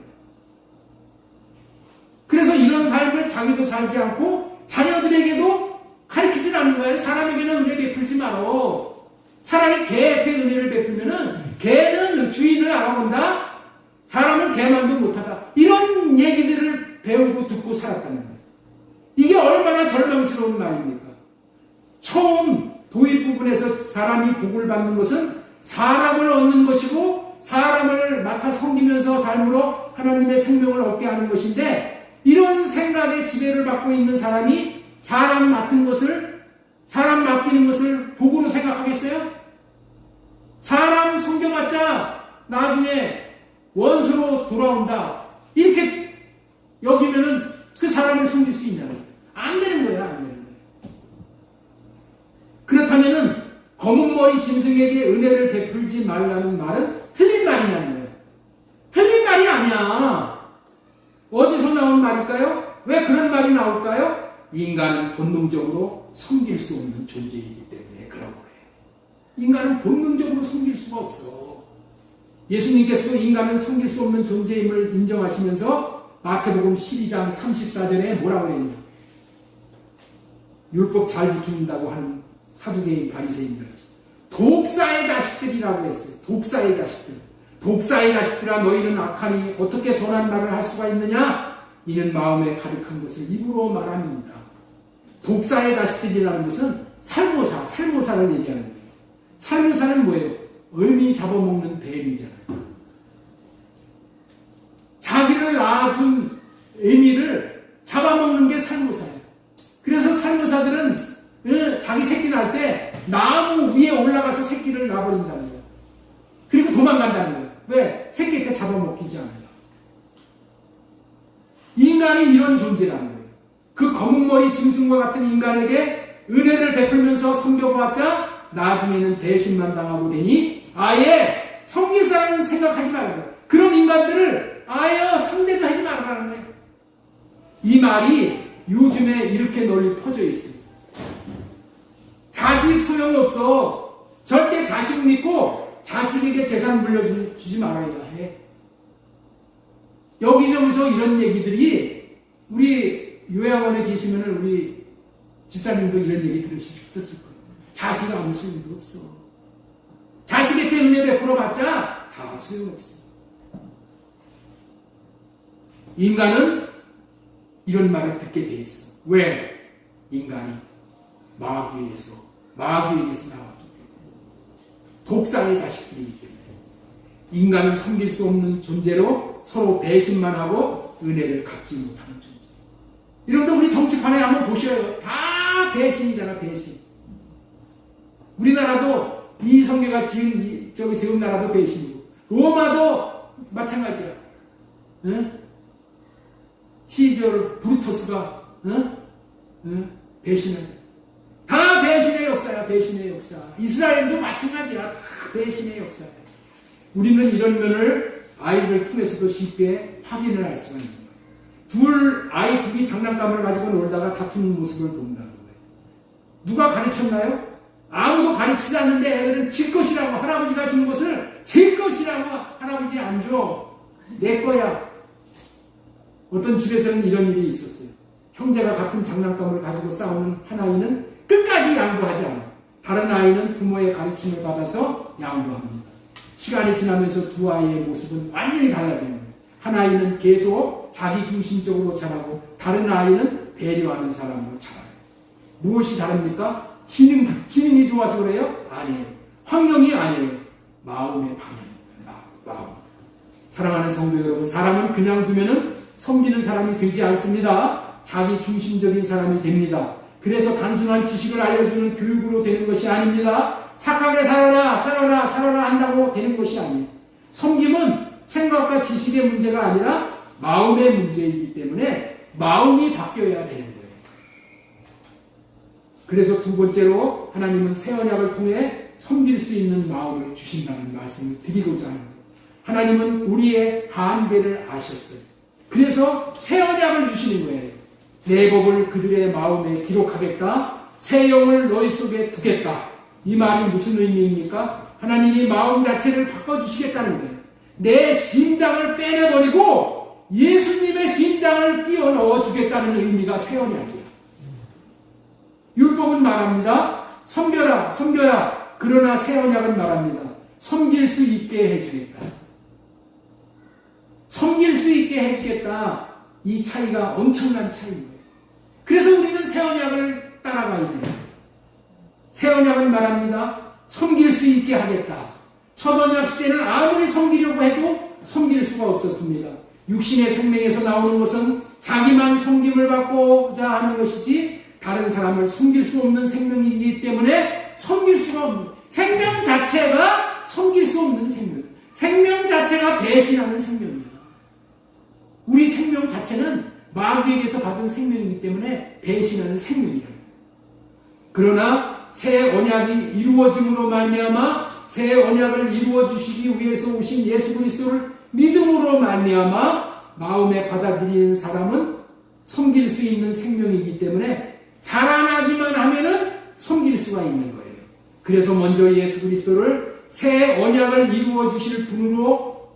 그래서 이런 삶을 자기도 살지 않고 자녀들에게도 가르치지 않는 거예요. 사람에게는 은혜 베풀지 말어. 차라리 개한테 은혜를 베풀면은 개는 주인을 알아본다. 사람은 개만도 못하다. 이런 얘기들을 배우고 듣고 살았다는 거예요. 이게 얼마나 절망스러운 말입니까? 처음 도입 부분에서 사람이 복을 받는 것은 사람을 얻는 것이고 사람을 맡아 섬기면서 삶으로 하나님의 생명을 얻게 하는 것인데, 이런 생각에 지배를 받고 있는 사람이 사람 맡은 것을, 사람 맡기는 것을 복으로 생각하겠어요? 사람 섬겨봤자 나중에 원수로 돌아온다, 이렇게 여기면은 그 사람을 섬길 수 있냐는 거예요. 안 되는 거야, 안 되는 거예요. 그렇다면은 검은 머리 짐승에게 은혜를 베풀지 말라는 말은 틀린 말이냐는 거예요. 틀린 말이 아니야. 어디서 나온 말일까요? 왜 그런 말이 나올까요? 인간은 본능적으로 섬길 수 없는 존재이기 때문에 그런 거예요. 인간은 본능적으로 섬길 수가 없어. 예수님께서도 인간은 섬길 수 없는 존재임을 인정하시면서 마태복음 12장 34절에 뭐라고 그랬냐? 율법 잘 지킨다고 하는 사두개인 바리새인들, 독사의 자식들이라고 했어요. 독사의 자식들. 독사의 자식들아, 너희는 악하니 어떻게 선한 말을 할 수가 있느냐? 이는 마음에 가득한 것을 입으로 말합니다. 독사의 자식들이라는 것은 살모사를 얘기하는 거예요. 살모사는 뭐예요? 어미 잡아먹는 뱀이잖아요. 자기를 낳아준 어미를 잡아먹는 게 살모사예요. 그래서 살모사들은 자기 새끼 낳을 때 나무 위에 올라가서 새끼를 낳아버린다는 거예요. 그리고 도망간다는 거예요. 왜? 새끼 때 잡아먹히지 않아요. 인간이 이런 존재라는 거예요. 그 검은머리 짐승과 같은 인간에게 은혜를 베풀면서 섬겨보았자 나중에는 배신만 당하고 되니 아예 섬길 사람은 생각하지 말고 그런 인간들을 아예 상대도 하지 말라는 거예요. 이 말이 요즘에 이렇게 널리 퍼져 있어요. 자식 소용없어. 절대 자식 믿고 자식에게 재산 물려주지 말아야 해. 여기저기서 이런 얘기들이, 우리 요양원에 계시면 우리 집사님도 이런 얘기 들으셨을 거예요. 자식 아무 소용도 없어. 자식한테 은혜 베풀어봤자 다 소용없어. 인간은 이런 말을 듣게 돼 있어. 왜? 인간이 마귀에게서 나왔기 때문에, 독사의 자식들이기 때문에. 인간은 섬길 수 없는 존재로 서로 배신만 하고 은혜를 갚지 못하는 존재. 여러분들 우리 정치판에 한번 보셔요. 다 배신이잖아, 배신. 우리나라도 이성계가 저기 세운 나라도 배신이고, 로마도 마찬가지야. 응? 시절 브루토스가 배신하자. 다 배신의 역사야, 배신의 역사. 이스라엘도 마찬가지야. 다 배신의 역사야. 우리는 이런 면을 아이들 통해서도 쉽게 확인을 할 수가 있는 거예요. 아이 둘이 장난감을 가지고 놀다가 다투는 모습을 본다는 거예요. 누가 가르쳤나요? 아무도 가르치지 않는데 애들은 질 것이라고, 할아버지가 준 것을 질 것이라고 할아버지 안 줘. 내 거야. 어떤 집에서는 이런 일이 있었어요. 형제가 같은 장난감을 가지고 싸우는 한 아이는 끝까지 양보하지 않아요. 다른 아이는 부모의 가르침을 받아서 양보합니다. 시간이 지나면서 두 아이의 모습은 완전히 달라지는 거예요. 한 아이는 계속 자기중심적으로 자라고 다른 아이는 배려하는 사람으로 자라요. 무엇이 다릅니까? 지능이 좋아서 그래요? 아니에요. 환경이 아니에요. 마음의 방향입니다. 마음. 사랑하는 성도 여러분, 사람은 그냥 두면은 섬기는 사람이 되지 않습니다. 자기 중심적인 사람이 됩니다. 그래서 단순한 지식을 알려주는 교육으로 되는 것이 아닙니다. 착하게 살아라 한다고 되는 것이 아니에요. 섬김은 생각과 지식의 문제가 아니라 마음의 문제이기 때문에 마음이 바뀌어야 되는 거예요. 그래서 두 번째로 하나님은 새 언약을 통해 섬길 수 있는 마음을 주신다는 말씀을 드리고자 합니다. 하나님은 우리의 한계를 아셨어요. 그래서 새 언약을 주시는 거예요. 내 법을 그들의 마음에 기록하겠다. 새 영을 너희 속에 두겠다. 이 말이 무슨 의미입니까? 하나님이 마음 자체를 바꿔주시겠다는 거예요. 내 심장을 빼내버리고 예수님의 심장을 끼워 넣어주겠다는 의미가 새 언약이에요. 율법은 말합니다. 섬겨라, 섬겨라. 그러나 새 언약은 말합니다. 섬길 수 있게 해주겠다. 섬길 수 있게 해주겠다. 이 차이가 엄청난 차이인 거예요. 그래서 우리는 새 언약을 따라가야 돼요. 새 언약은 말합니다. 섬길 수 있게 하겠다. 첫 언약 시대는 아무리 섬기려고 해도 섬길 수가 없었습니다. 육신의 생명에서 나오는 것은 자기만 섬김을 받고자 하는 것이지 다른 사람을 섬길 수 없는 생명이기 때문에 섬길 수가 없는 생명 자체가 섬길 수 없는 생명. 생명 자체가 배신하는 생명입니다. 우리 생명 자체는 마귀에게서 받은 생명이기 때문에 배신하는 생명이다. 그러나 새 언약이 이루어짐으로 말미암아 새 언약을 이루어 주시기 위해서 오신 예수 그리스도를 믿음으로 말미암아 마음에 받아들이는 사람은 섬길 수 있는 생명이기 때문에 자라나기만 하면은 섬길 수가 있는 거예요. 그래서 먼저 예수 그리스도를 새 언약을 이루어 주실 분으로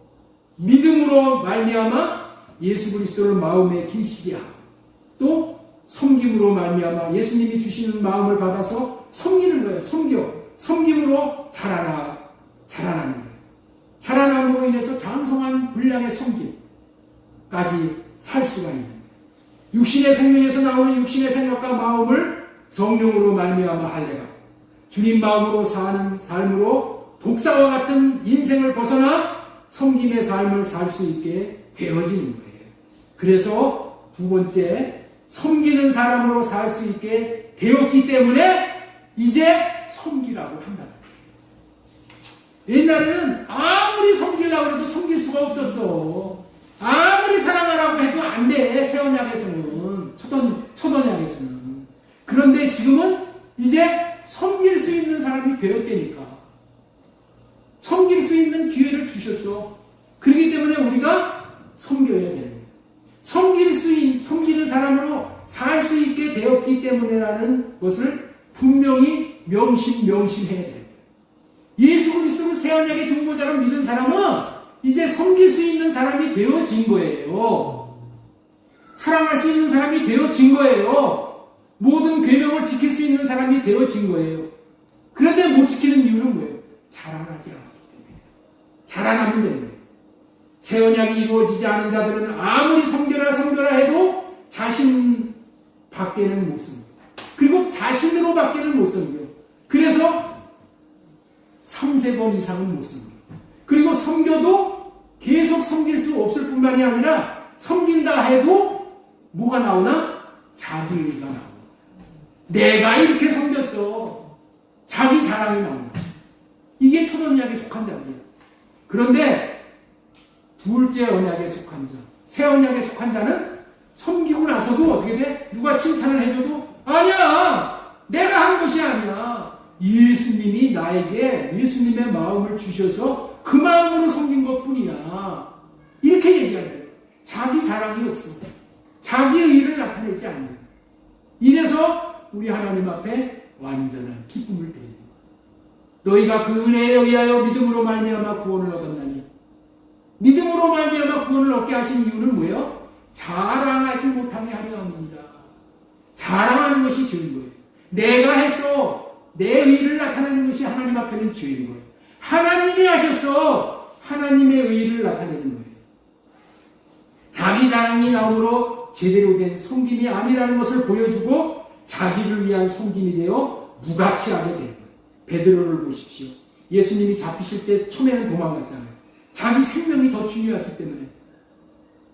믿음으로 말미암아 예수 그리스도를 마음에 계시게 하고 또 섬김으로 말미암아 예수님이 주시는 마음을 받아서 섬기는 거예요. 섬김으로 자라나는 거예요. 자라남으로 인해서 장성한 분량의 섬김까지 살 수가 있는 거예요. 육신의 생명에서 나오는 육신의 생각과 마음을 성령으로 말미암아 할례가 주님 마음으로 사는 삶으로 독사와 같은 인생을 벗어나 섬김의 삶을 살 수 있게 되어지는 거예요. 그래서 두 번째 섬기는 사람으로 살 수 있게 되었기 때문에 이제 섬기라고 한다. 옛날에는 아무리 섬기려고 해도 섬길 수가 없었어. 아무리 사랑하라고 해도 안 돼. 새 언약에서는 첫 언약에서는. 그런데 지금은 이제 섬길 수 있는 사람이 되었다니까. 섬길 수 있는 기회를 주셨어. 그렇기 때문에 우리가 섬겨야 되는 거예요. 섬기는 사람으로 살 수 있게 되었기 때문에라는 것을 분명히 명심해야 돼요. 예수 그리스도를 새 언약의 중보자로 믿은 사람은 이제 섬길 수 있는 사람이 되어진 거예요. 사랑할 수 있는 사람이 되어진 거예요. 모든 계명을 지킬 수 있는 사람이 되어진 거예요. 그런데 못 지키는 이유는 뭐예요? 자라나지 않았기 때문에. 자라나면 되는 거예요. 새 언약이 이루어지지 않은 자들은 아무리 섬겨라 해도 자신 밖에는 못 섬겨요. 그리고 자신으로 밖에는 못 섬겨요. 그래서 3-4번 이상은 못 섬겨요. 그리고 섬겨도 계속 섬길 수 없을 뿐만이 아니라 섬긴다 해도 뭐가 나오나? 자기의가 나오나. 내가 이렇게 섬겼어. 자기 자랑이 나오나. 이게 첫 언약에 속한 자입니다. 그런데 둘째 언약에 속한 자, 새 언약에 속한 자는 섬기고 나서도 어떻게 돼? 누가 칭찬을 해줘도 아니야! 내가 한 것이 아니야. 예수님이 나에게 예수님의 마음을 주셔서 그 마음으로 섬긴 것뿐이야. 이렇게 얘기하는 거예요. 자기 자랑이 없어. 자기의 의를 나타내지 않는 거예요. 이래서 우리 하나님 앞에 완전한 기쁨을 드립니다. 너희가 그 은혜에 의하여 믿음으로 말미암아 구원을 얻었나니 믿음으로 말미암아 구원을 얻게 하신 이유는 뭐예요? 자랑하지 못하게 하려 합니다. 자랑하는 것이 죄인 거예요. 내가 했어. 내 의를 나타내는 것이 하나님 앞에는 죄인 거예요. 하나님이 하셨어. 하나님의 의를 나타내는 거예요. 자기 자랑이 나오므로 제대로 된 섬김이 아니라는 것을 보여주고 자기를 위한 섬김이 되어 무가치하게 된 거예요. 베드로를 보십시오. 예수님이 잡히실 때 처음에는 도망갔잖아요. 자기 생명이 더 중요했기 때문에.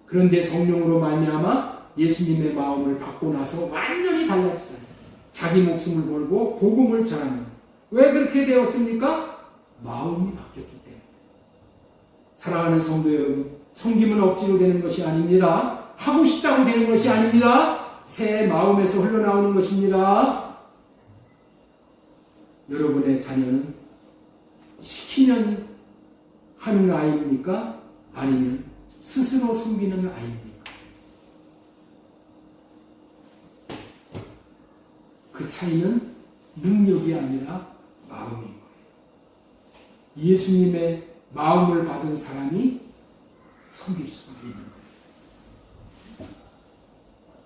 그런데 성령으로 말미암아 예수님의 마음을 받고 나서 완전히 달라지잖아요. 자기 목숨을 걸고 복음을 전하는. 왜 그렇게 되었습니까? 마음이 바뀌었기 때문에. 사랑하는 성도 여러분, 섬김은 억지로 되는 것이 아닙니다. 하고 싶다고 되는 것이 아닙니다. 새 마음에서 흘러나오는 것입니다. 여러분의 자녀는 시키면 하는 아이입니까? 아니면 스스로 섬기는 아이입니까? 그 차이는 능력이 아니라 마음인 거예요. 예수님의 마음을 받은 사람이 섬길 수가 있는 거예요.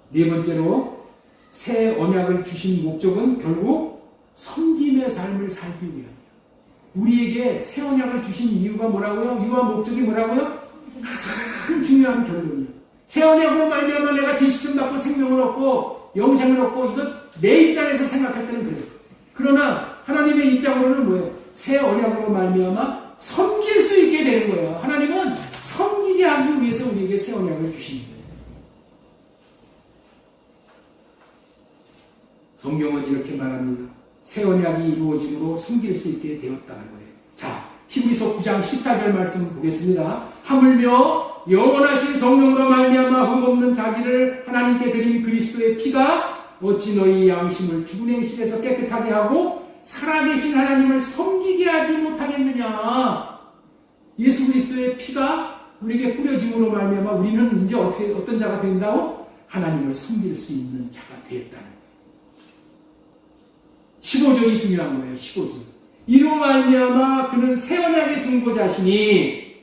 네 번째로 새 언약을 주신 목적은 결국 섬김의 삶을 살기 위함이에요. 우리에게 새 언약을 주신 이유가 뭐라고요? 이유와 목적이 뭐라고요? 가장 중요한 결론이에요. 새 언약으로 말미암아 내가 제수를 받고 생명을 얻고 영생을 얻고 이것 내 입장에서 생각할 때는 그래요. 그러나 하나님의 입장으로는 뭐예요? 새 언약으로 말미암아 섬길 수 있게 되는 거예요. 하나님은 섬기게 하기 위해서 우리에게 새 언약을 주시는 거예요. 성경은 이렇게 말합니다. 새 언약이 이루어짐으로 섬길 수 있게 되었다는 거예요. 자, 히브리서 9장 14절 말씀 보겠습니다. 하물며 영원하신 성령으로 말미암아 흠없는 자기를 하나님께 드린 그리스도의 피가 어찌 너희 양심을 죽은 행실에서 깨끗하게 하고 살아계신 하나님을 섬기게 하지 못하겠느냐. 예수 그리스도의 피가 우리에게 뿌려짐으로 말미암아 우리는 이제 어떤 자가 된다고? 하나님을 섬길 수 있는 자가 되었다는 거예요. 15절이 중요한 거예요. 15절. 이로 말미암아 그는 새 언약의 중보자시니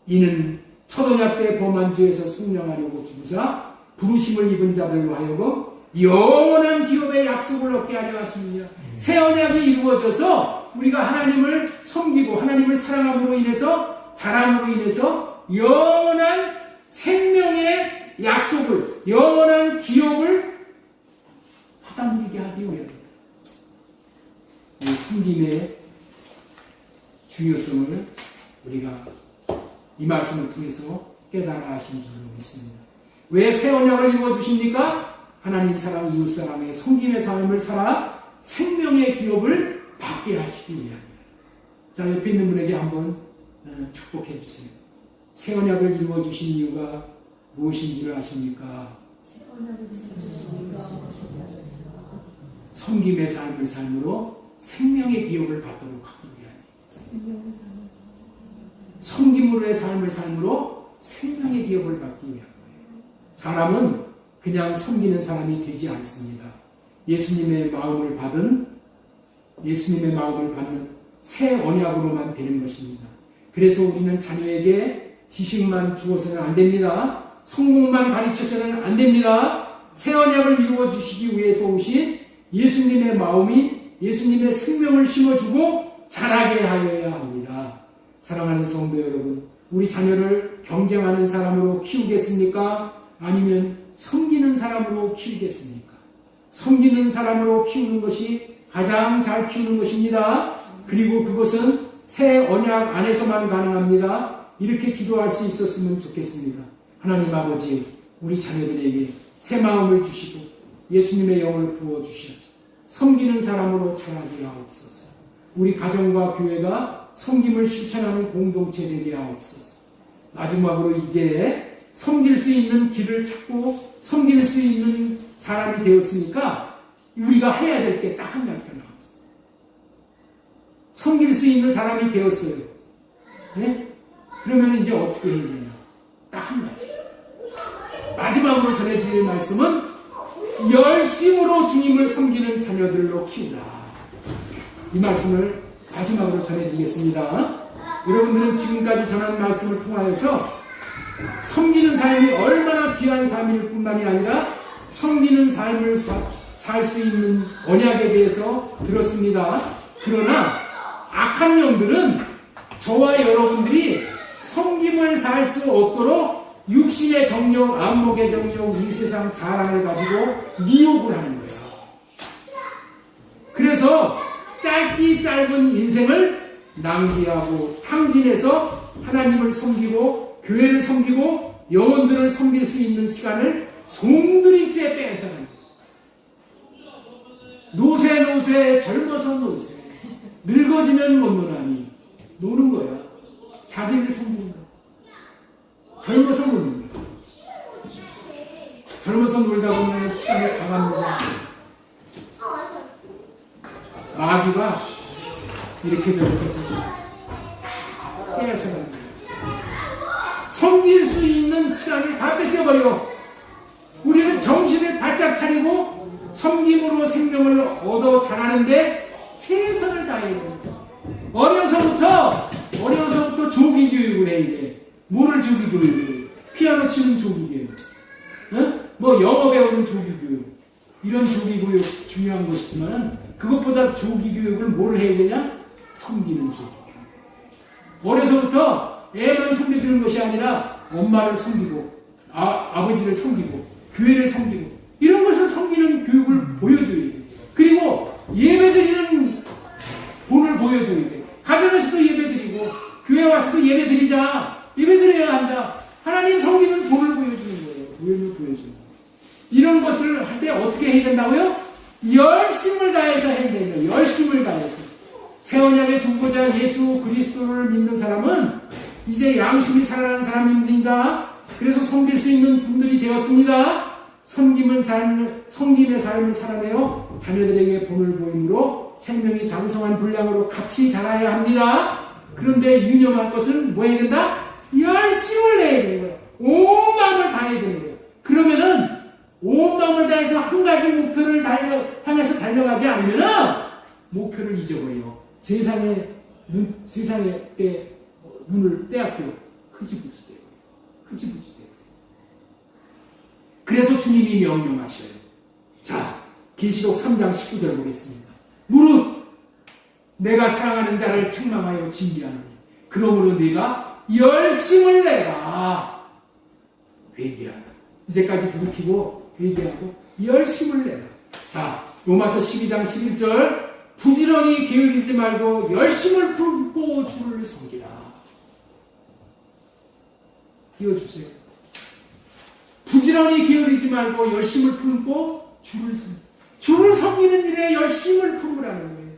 이는 첫 언약 때 범한 죄에서 속량하려고 주사 부르심을 입은 자들로 하여금 영원한 기업의 약속을 얻게 하려 하십니다. 새 언약이 이루어져서 우리가 하나님을 섬기고 하나님을 사랑함으로 인해서 자랑으로 인해서 영원한 생명의 약속을 영원한 기업을 받아들이게 하기 위함입니다. 이 섬김의 중요성을 우리가 이 말씀을 통해서 깨달아 하신 줄로 믿습니다. 왜 새 언약을 이루어 주십니까? 하나님 사랑, 이웃 사랑의 섬김의 삶을 살아 생명의 기업을 받게 하시기 위함입니다. 자, 옆에 있는 분에게 한번 축복해 주세요. 새 언약을 이루어 주신 이유가 무엇인지를 아십니까? 섬김의 삶을 삶으로 생명의 기업을 받도록 하기 위함입니다. 섬김으로의 삶을 삶으로 생명의 기업을 받기 위함 거예요. 사람은 그냥 섬기는 사람이 되지 않습니다. 예수님의 마음을 받는 새 언약으로만 되는 것입니다. 그래서 우리는 자녀에게 지식만 주어서는 안 됩니다. 성공만 가르쳐서는 안 됩니다. 새 언약을 이루어 주시기 위해서 오신 예수님의 마음이 예수님의 생명을 심어주고 자라게 하여야 합니다. 사랑하는 성도 여러분, 우리 자녀를 경쟁하는 사람으로 키우겠습니까? 아니면 섬기는 사람으로 키우겠습니까? 섬기는 사람으로 키우는 것이 가장 잘 키우는 것입니다. 그리고 그것은 새 언약 안에서만 가능합니다. 이렇게 기도할 수 있었으면 좋겠습니다. 하나님 아버지, 우리 자녀들에게 새 마음을 주시고 예수님의 영을 부어주셔서 섬기는 사람으로 자라게 하옵소서. 우리 가정과 교회가 섬김을 실천하는 공동체 되게 하옵소서. 마지막으로 이제 섬길 수 있는 길을 찾고 섬길 수 있는 사람이 되었으니까 우리가 해야 될 게 딱 한 가지가 나왔어요. 섬길 수 있는 사람이 되었어요. 네? 그러면 이제 어떻게 해야 되냐? 딱 한 가지. 마지막으로 전해드릴 말씀은 열심으로 주님을 섬기는 자녀들로 키우라. 이 말씀을 마지막으로 전해드리겠습니다. 여러분들은 지금까지 전한 말씀을 통하여서 섬기는 삶이 얼마나 귀한 삶일 뿐만이 아니라 섬기는 삶을 살 수 있는 언약에 대해서 들었습니다. 그러나 악한 영들은 저와 여러분들이 섬김을 살 수 없도록 육신의 정욕, 안목의 정욕, 이 세상 자랑을 가지고 미혹을 하는 거예요. 그래서 짧은 인생을 낭비하고 탕진해서 하나님을 섬기고 교회를 섬기고 영혼들을 섬길 수 있는 시간을 송두리째 빼앗아가는 거예요. 노세 젊어서 노세 늙어지면 못 노나니 노는 거야. 자기를 섬기는 거야. 젊어서 노는 거야. 젊어서 놀다 보면 시간이 다 갑니다. 마귀가 이렇게 저렇게 해서 빼앗아가는 거야. 섬길 수 있는 시간을 다 뺏겨버려. 우리는 정신을 바짝 차리고 섬김으로 생명을 얻어 자라는데 최선을 다해야 됩니다. 어려서부터 조기 교육을 해야 돼. 뭐를 조기 교육을 해? 피아노 치는 조기 교육. 뭐 영어 배우는 조기 교육. 이런 조기 교육 중요한 것이지만 그것보다 조기 교육을 뭘 해야 되냐? 섬기는 조기 교육. 어려서부터 애만 섬겨주는 것이 아니라 엄마를 섬기고 아버지를 섬기고 교회를 섬기고 이런 것을 섬기는 교육을 보여줘야 돼. 그리고 예배드리는 본을 보여줘야 돼. 가정에서도 예배드리고 교회 와서도 예배드리자. 예배드려야 한다. 하나님 섬기는 본을 보여주는 거예요. 본을 보여주는 거예요. 이런 것을 할 때 어떻게 해야 된다고요? 열심을 다해서 해야 돼요. 열심을 다해서. 새 언약의 중보자 예수 그리스도를 믿는 사람은 이제 양심이 살아나는 사람입니다. 그래서 섬길 수 있는 분들이 되었습니다. 섬김의 삶을 살아내어 자녀들에게 본을 보임으로 생명이 장성한 분량으로 같이 자라야 합니다. 그런데 유념할 것은 뭐 해야 된다? 열심을 내야 되는 거예요. 온 마음을 다해야 되는 거예요. 그러면은 온 마음을 다해서 한 가지 목표를 향해서 달려가지 않으면은 목표를 잊어버려요. 세상에 눈을 빼앗겨 흐지부지 돼요. 흐지부지 돼요. 그래서 주님이 명령하셔요. 자, 계시록 3장 19절 보겠습니다. 무릇 내가 사랑하는 자를 책망하여 징계하노니 그러므로 네가 열심을 내라. 회개하라. 이제까지 돌이키고 회개하고 열심을 내라. 자, 로마서 12장 11절 부지런히 게으르지 말고 열심을 품고 주를 섬기라. 띄워주세요. 부지런히 게으르지 말고 열심을 품고 주를 섬기는 일에 열심을 품으라는 거예요.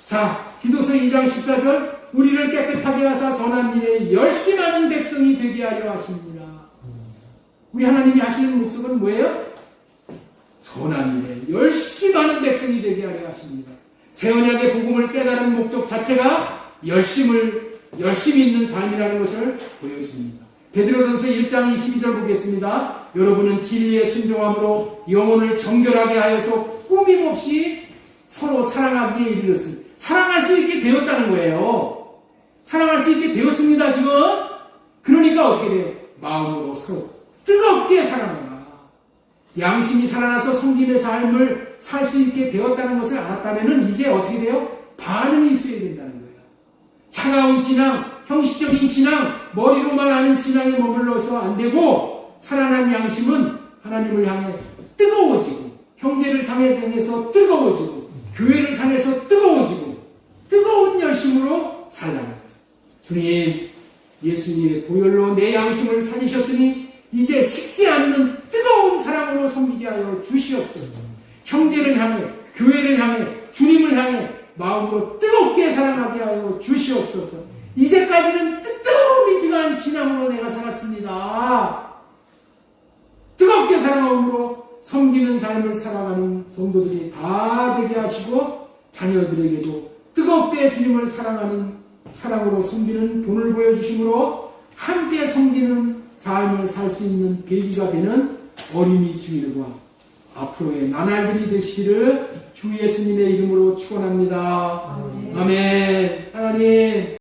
자, 디도서 2장 14절 우리를 깨끗하게 하사 선한 일에 열심하는 백성이 되게 하려 하십니다. 우리 하나님이 하시는 목적은 뭐예요? 선한 일에 열심하는 백성이 되게 하려 하십니다. 새 언약의 복음을 깨달은 목적 자체가 열심히 있는 삶이라는 것을 보여줍니다. 베드로전서 1장 22절 보겠습니다. 여러분은 진리에 순종함으로 영혼을 정결하게 하여서 꾸밈없이 서로 사랑하기에 이르렀으니 사랑할 수 있게 되었다는 거예요. 사랑할 수 있게 되었습니다, 지금. 그러니까 어떻게 돼요? 마음으로 서로 뜨겁게 사랑하라. 양심이 살아나서 섬김의 삶을 살 수 있게 되었다는 것을 알았다면 이제 어떻게 돼요? 반응이 있어야 된다는 거예요. 차가운 신앙, 형식적인 신앙, 머리로만 아는 신앙에 머물러서 안 되고 살아난 양심은 하나님을 향해 뜨거워지고 형제를 향해서 뜨거워지고 교회를 향해서 뜨거워지고 뜨거운 열심으로 살라는 거예요. 주님, 예수님의 보혈로 내 양심을 살리셨으니 이제 식지 않는 뜨거운 사랑으로 섬기게 하여 주시옵소서. 형제를 향해, 교회를 향해, 주님을 향해 마음으로 뜨겁게 사랑하게 하여 주시옵소서. 이제까지는 뜨뜻미지근한 신앙으로 내가 살았습니다. 뜨겁게 사랑함으로 섬기는 삶을 살아가는 성도들이 다 되게 하시고 자녀들에게도 뜨겁게 주님을 사랑하는 사랑으로 섬기는 본을 보여주심으로 함께 섬기는 삶을 살 수 있는 계기가 되는 어린이 주일과 앞으로의 나날들이 되시기를 주 예수님의 이름으로 축원합니다. 아멘. 하나님